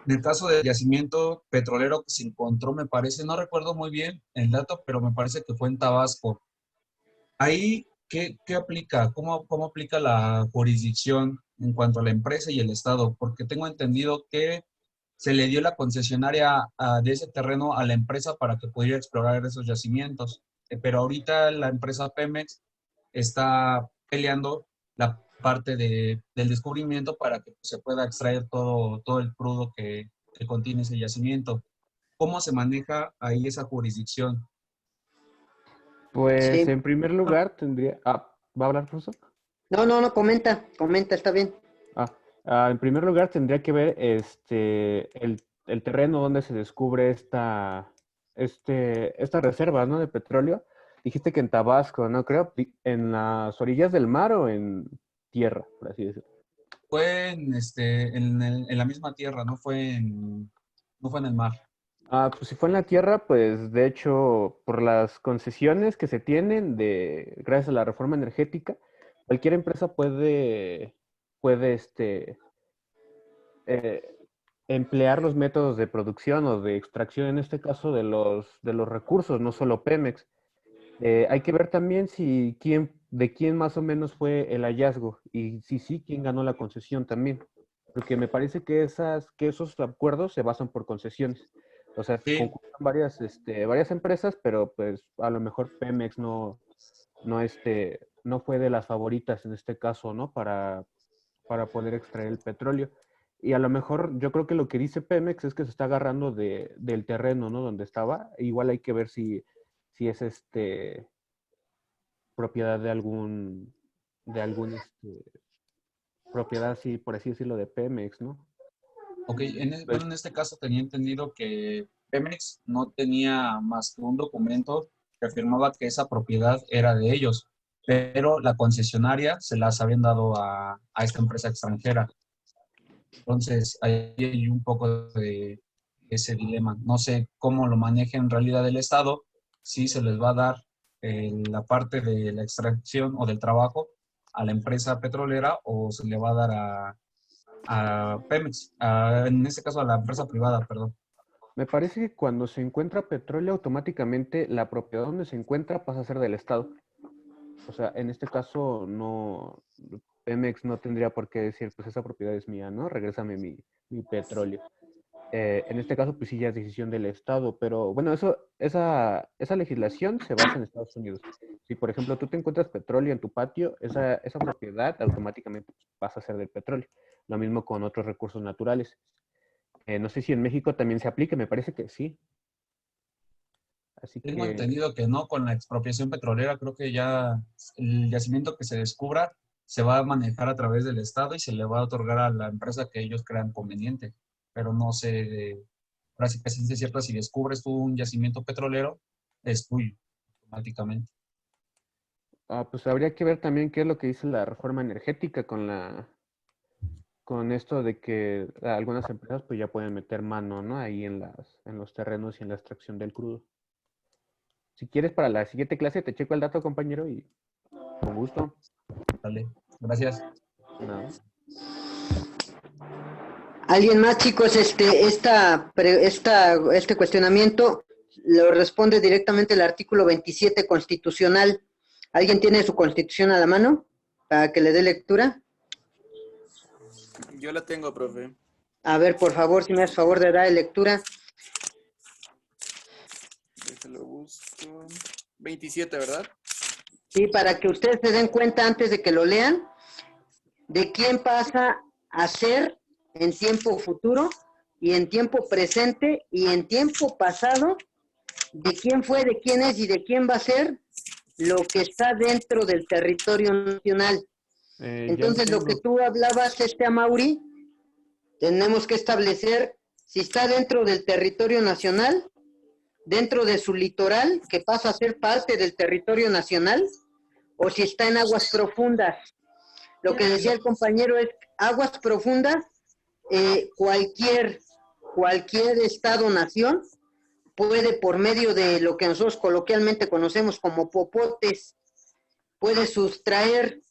En el caso del yacimiento petrolero que se encontró, me parece, no recuerdo muy bien el dato, pero me parece que fue en Tabasco. Ahí, ¿qué aplica? ¿Cómo aplica la jurisdicción en cuanto a la empresa y el Estado? Porque tengo entendido que se le dio la concesionaria de ese terreno a la empresa para que pudiera explorar esos yacimientos. Pero ahorita la empresa Pemex está peleando la parte del descubrimiento para que se pueda extraer todo el crudo que contiene ese yacimiento. ¿Cómo se maneja ahí esa jurisdicción? Pues Sí. en primer lugar tendría... ¿va a hablar, profesor? No, comenta, está bien. En primer lugar tendría que ver el terreno donde se descubre esta reserva, ¿no?, de petróleo. Dijiste que en Tabasco, ¿no? Creo, ¿en las orillas del mar o en tierra, por así decirlo? Fue en la misma tierra, no fue en el mar. Pues si fue en la tierra, pues de hecho, por las concesiones que se tienen gracias a la reforma energética, cualquier empresa puede emplear los métodos de producción o de extracción, en este caso de los recursos, no solo Pemex. Hay que ver también de quién más o menos fue el hallazgo y sí, quién ganó la concesión también. Porque me parece que esos acuerdos se basan por concesiones. O sea, Sí. concursan varias empresas, pero pues a lo mejor Pemex no fue de las favoritas en este caso, ¿no? Para poder extraer el petróleo. Y a lo mejor yo creo que lo que dice Pemex es que se está agarrando del terreno, ¿no?, donde estaba. Igual hay que ver si es propiedad de algún propiedad, así, por así decirlo, de Pemex, ¿no? Ok, en este caso tenía entendido que Pemex no tenía más que un documento que afirmaba que esa propiedad era de ellos, pero la concesionaria se las habían dado a esta empresa extranjera. Entonces, ahí hay un poco de ese dilema. No sé cómo lo maneja en realidad el Estado, si se les va a dar la parte de la extracción o del trabajo a la empresa petrolera o se le va a dar a Pemex, en este caso a la empresa privada, perdón. Me parece que cuando se encuentra petróleo, automáticamente la propiedad donde se encuentra pasa a ser del Estado. O sea, en este caso, Pemex no tendría por qué decir, pues esa propiedad es mía, ¿no? Regrésame mi petróleo. En este caso, pues sí, ya es decisión del Estado, pero bueno, esa legislación se basa en Estados Unidos. Si, por ejemplo, tú te encuentras petróleo en tu patio, esa propiedad automáticamente pasa a ser del petróleo. Lo mismo con otros recursos naturales. No sé si en México también se aplica, me parece que sí. Así Tengo que... entendido que no, con la expropiación petrolera, creo que ya el yacimiento que se descubra se va a manejar a través del Estado y se le va a otorgar a la empresa que ellos crean conveniente. pero no sé, ahora sí que sí es cierto, si descubres tú un yacimiento petrolero, es tuyo automáticamente. Pues habría que ver también qué es lo que dice la reforma energética con esto de que algunas empresas pues ya pueden meter mano, ¿no? Ahí en los terrenos y en la extracción del crudo. Si quieres, para la siguiente clase te checo el dato, compañero, y con gusto. Vale, gracias. No. ¿Alguien más, chicos? Este cuestionamiento lo responde directamente el artículo 27 constitucional. ¿Alguien tiene su constitución a la mano para que le dé lectura? Yo la tengo, profe. A ver, por favor, si me haces favor de dar lectura. Déjalo busco. 27, ¿verdad? Sí, para que ustedes se den cuenta antes de que lo lean, de quién pasa a ser en tiempo futuro y en tiempo presente y en tiempo pasado, de quién fue, de quién es y de quién va a ser lo que está dentro del territorio nacional. Entonces, lo que tú hablabas, Amaury, tenemos que establecer si está dentro del territorio nacional, dentro de su litoral, que pasa a ser parte del territorio nacional, o si está en aguas profundas. Lo que decía el compañero es, aguas profundas, cualquier estado-nación puede, por medio de lo que nosotros coloquialmente conocemos como popotes, puede sustraer,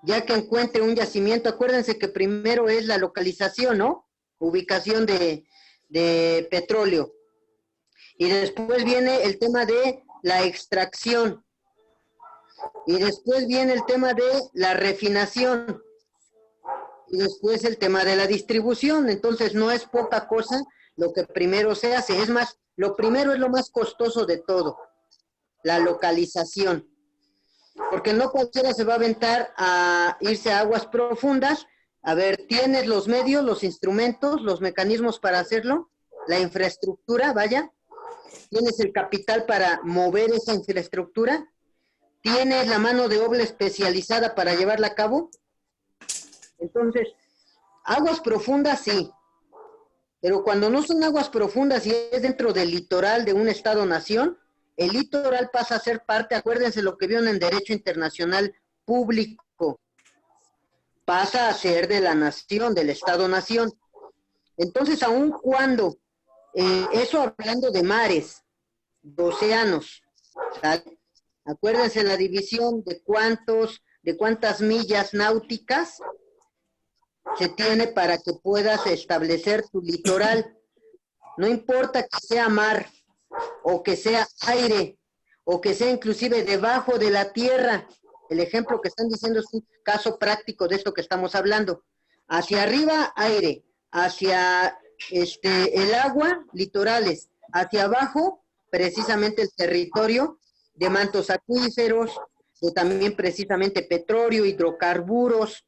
ya que encuentre un yacimiento. Acuérdense que primero es la localización, ¿no? Ubicación de petróleo. Y después viene el tema de la extracción. Y después viene el tema de la refinación. Y después el tema de la distribución. Entonces no es poca cosa lo que primero se hace. Es más, lo primero es lo más costoso de todo, la localización. Porque no cualquiera se va a aventar a irse a aguas profundas. A ver, ¿tienes los medios, los instrumentos, los mecanismos para hacerlo? La infraestructura, vaya. ¿Tienes el capital para mover esa infraestructura? ¿Tienes la mano de obra especializada para llevarla a cabo? Entonces, aguas profundas sí, pero cuando no son aguas profundas y es dentro del litoral de un estado-nación, el litoral pasa a ser parte, acuérdense lo que vieron en Derecho Internacional Público, pasa a ser de la nación, del estado-nación. Entonces, aun cuando, eso hablando de mares, de océanos, ¿sale? Acuérdense la división de cuántas millas náuticas se tiene para que puedas establecer tu litoral. No importa que sea mar, o que sea aire, o que sea inclusive debajo de la tierra. El ejemplo que están diciendo es un caso práctico de esto que estamos hablando. Hacia arriba, aire. Hacia el agua, litorales. Hacia abajo, precisamente el territorio de mantos acuíferos, de también precisamente petróleo, hidrocarburos.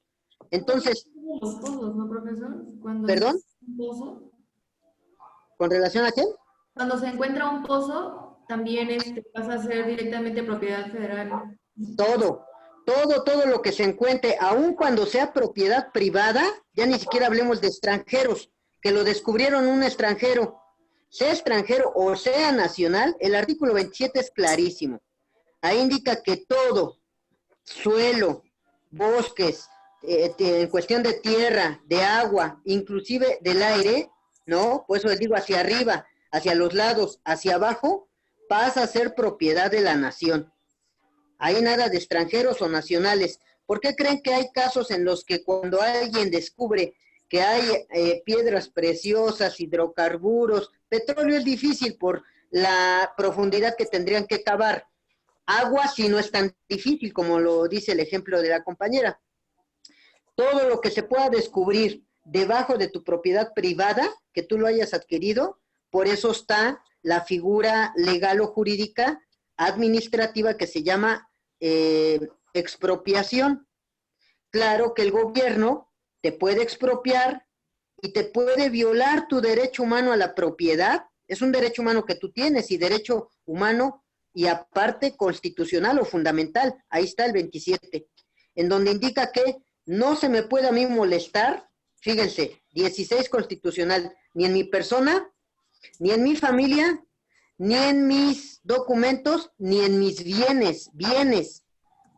Entonces, Los pozos, ¿no, profesor? ¿Perdón? Un pozo, ¿con relación a qué? cuando se encuentra un pozo, también pasa a ser directamente propiedad federal. Todo lo que se encuentre, aun cuando sea propiedad privada, ya ni siquiera hablemos de extranjeros, que lo descubrieron un extranjero, sea extranjero o sea nacional, el artículo 27 es clarísimo. Ahí indica que todo, suelo, bosques, en cuestión de tierra, de agua, inclusive del aire, ¿no? Por eso les digo hacia arriba, hacia los lados, hacia abajo, pasa a ser propiedad de la nación. Hay nada de extranjeros o nacionales. ¿Por qué creen que hay casos en los que cuando alguien descubre que hay piedras preciosas, hidrocarburos, petróleo es difícil por la profundidad que tendrían que cavar? Agua sí no es tan difícil como lo dice el ejemplo de la compañera. Todo lo que se pueda descubrir debajo de tu propiedad privada, que tú lo hayas adquirido, por eso está la figura legal o jurídica administrativa que se llama expropiación. Claro que el gobierno te puede expropiar y te puede violar tu derecho humano a la propiedad. Es un derecho humano que tú tienes y derecho humano y aparte constitucional o fundamental. Ahí está el 27, en donde indica que no se me puede a mí molestar, fíjense, 16 constitucional, ni en mi persona, ni en mi familia, ni en mis documentos, ni en mis bienes.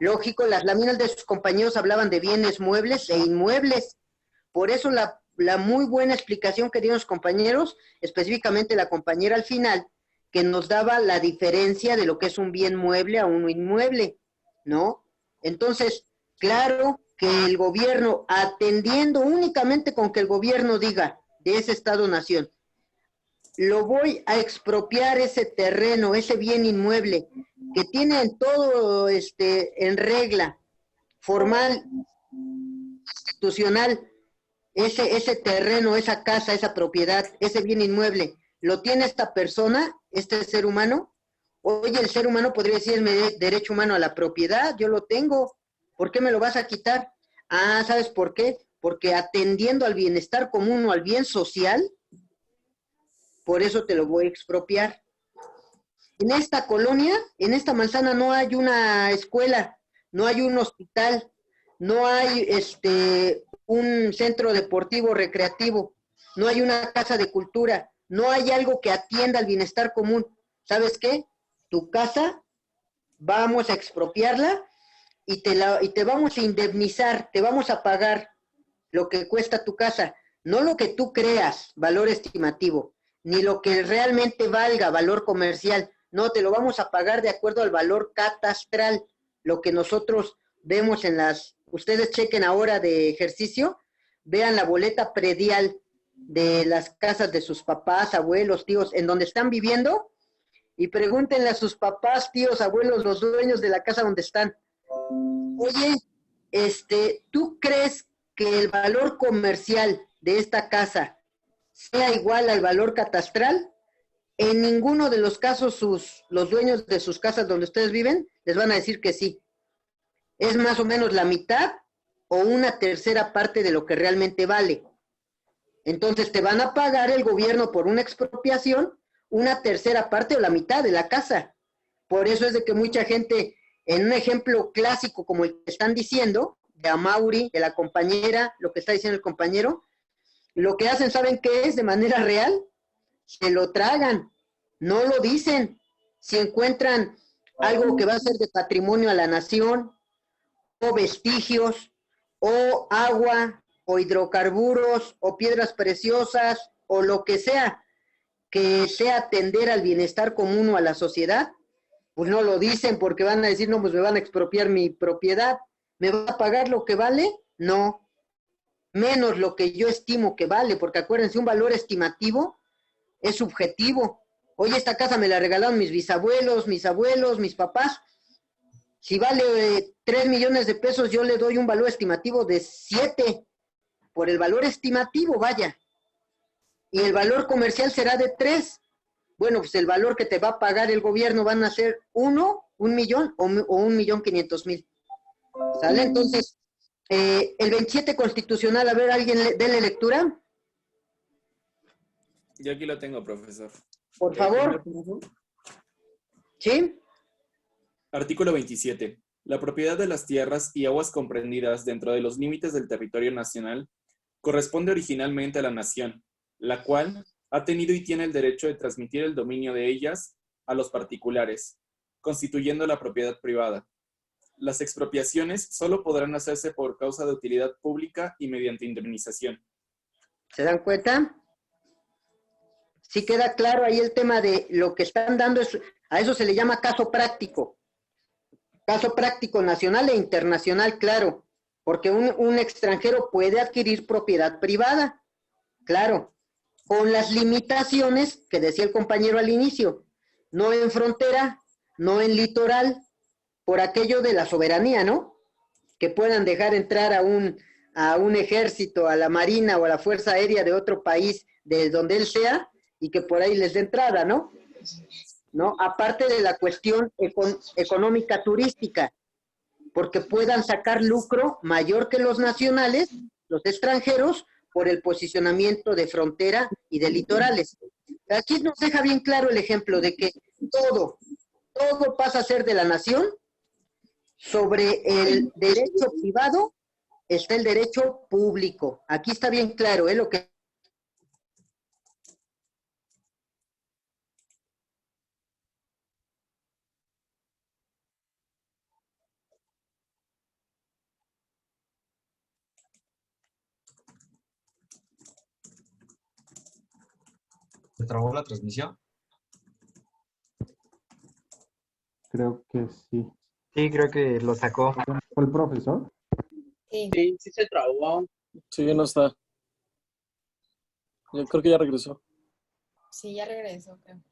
Lógico, las láminas de sus compañeros hablaban de bienes muebles e inmuebles. Por eso la muy buena explicación que dieron los compañeros, específicamente la compañera al final, que nos daba la diferencia de lo que es un bien mueble a un inmueble, ¿no? Entonces, claro que el gobierno, atendiendo únicamente con que el gobierno diga de ese Estado-nación, lo voy a expropiar ese terreno, ese bien inmueble, que tiene en todo, en regla, formal, institucional, ese terreno, esa casa, esa propiedad, ese bien inmueble, ¿lo tiene esta persona, este ser humano? Oye, el ser humano podría decir, es derecho humano a la propiedad, yo lo tengo, ¿por qué me lo vas a quitar? Ah, ¿sabes por qué? Porque atendiendo al bienestar común o al bien social, por eso te lo voy a expropiar. En esta colonia, en esta manzana no hay una escuela, no hay un hospital, no hay un centro deportivo recreativo, no hay una casa de cultura, no hay algo que atienda al bienestar común. ¿Sabes qué? Tu casa, vamos a expropiarla y te vamos a indemnizar, te vamos a pagar lo que cuesta tu casa, no lo que tú creas, valor estimativo, ni lo que realmente valga, valor comercial. No, te lo vamos a pagar de acuerdo al valor catastral, lo que nosotros vemos en las... Ustedes chequen ahora de ejercicio, vean la boleta predial de las casas de sus papás, abuelos, tíos, en donde están viviendo, y pregúntenle a sus papás, tíos, abuelos, los dueños de la casa donde están. Oye, ¿tú crees que el valor comercial de esta casa sea igual al valor catastral? En ninguno de los casos los dueños de sus casas donde ustedes viven les van a decir que sí. Es más o menos la mitad o una tercera parte de lo que realmente vale. Entonces te van a pagar el gobierno por una expropiación una tercera parte o la mitad de la casa. Por eso es de que mucha gente, en un ejemplo clásico como el que están diciendo, de Amaury, de la compañera, lo que está diciendo el compañero, lo que hacen, ¿saben qué es? De manera real, se lo tragan, no lo dicen. Si encuentran algo que va a ser de patrimonio a la nación, o vestigios, o agua, o hidrocarburos, o piedras preciosas, o lo que sea atender al bienestar común o a la sociedad, pues no lo dicen porque van a decir, no, pues me van a expropiar mi propiedad. ¿Me va a pagar lo que vale? No. Menos lo que yo estimo que vale, porque acuérdense, un valor estimativo es subjetivo. Oye, esta casa me la regalaron mis bisabuelos, mis abuelos, mis papás. Si vale 3 millones de pesos, yo le doy un valor estimativo de 7, por el valor estimativo, vaya. Y el valor comercial será de 3. Bueno, pues el valor que te va a pagar el gobierno van a ser 1 millón o 1.500.000. ¿Sale? Entonces, el 27 constitucional, a ver, alguien déle lectura. Yo aquí lo tengo, profesor. Por favor. ¿Sí? Artículo 27. La propiedad de las tierras y aguas comprendidas dentro de los límites del territorio nacional corresponde originalmente a la nación, la cual ha tenido y tiene el derecho de transmitir el dominio de ellas a los particulares, constituyendo la propiedad privada. Las expropiaciones solo podrán hacerse por causa de utilidad pública y mediante indemnización. ¿Se dan cuenta? Sí queda claro ahí el tema de lo que están dando, a eso se le llama caso práctico. Caso práctico nacional e internacional, claro, porque un extranjero puede adquirir propiedad privada, claro, con las limitaciones que decía el compañero al inicio, no en frontera, no en litoral, por aquello de la soberanía, ¿no? Que puedan dejar entrar a un ejército, a la marina o a la fuerza aérea de otro país, de donde él sea, y que por ahí les dé entrada, ¿no? ¿No? Aparte de la cuestión económica turística, porque puedan sacar lucro mayor que los nacionales, los extranjeros, por el posicionamiento de frontera y de litorales. Aquí nos deja bien claro el ejemplo de que todo pasa a ser de la nación. Sobre el derecho privado está el derecho público. Aquí está bien claro, lo que ¿Se trabó la transmisión? Creo que sí. Sí, creo que lo sacó. ¿Fue el profesor? Sí. Sí se trabó. Sí, ya no está. Yo creo que ya regresó. Sí, ya regresó, creo.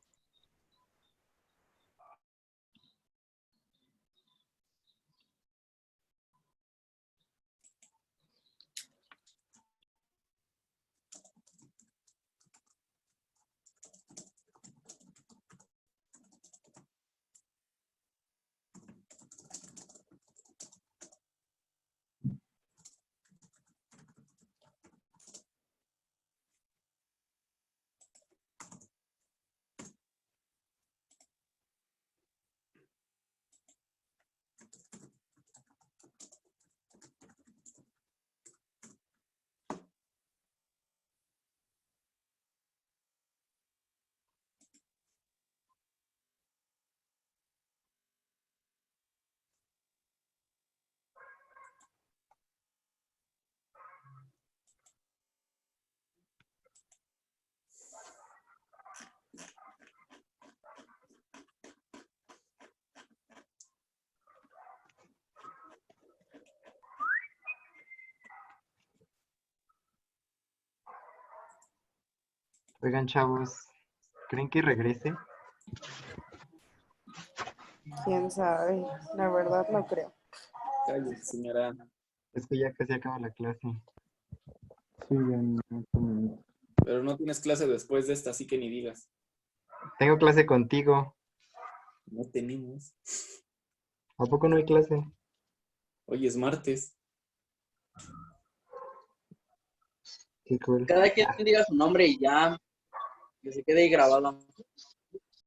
Oigan, chavos, ¿creen que regrese? Quién sabe, la verdad no creo. Cállate, señora. Es que ya casi acaba la clase. Sí, en 8 minutos. Pero no tienes clase después de esta, así que ni digas. Tengo clase contigo. No tenemos. ¿A poco no hay clase? Hoy es martes. Qué cool. Cada quien diga su nombre y ya, que se quede ahí grabado.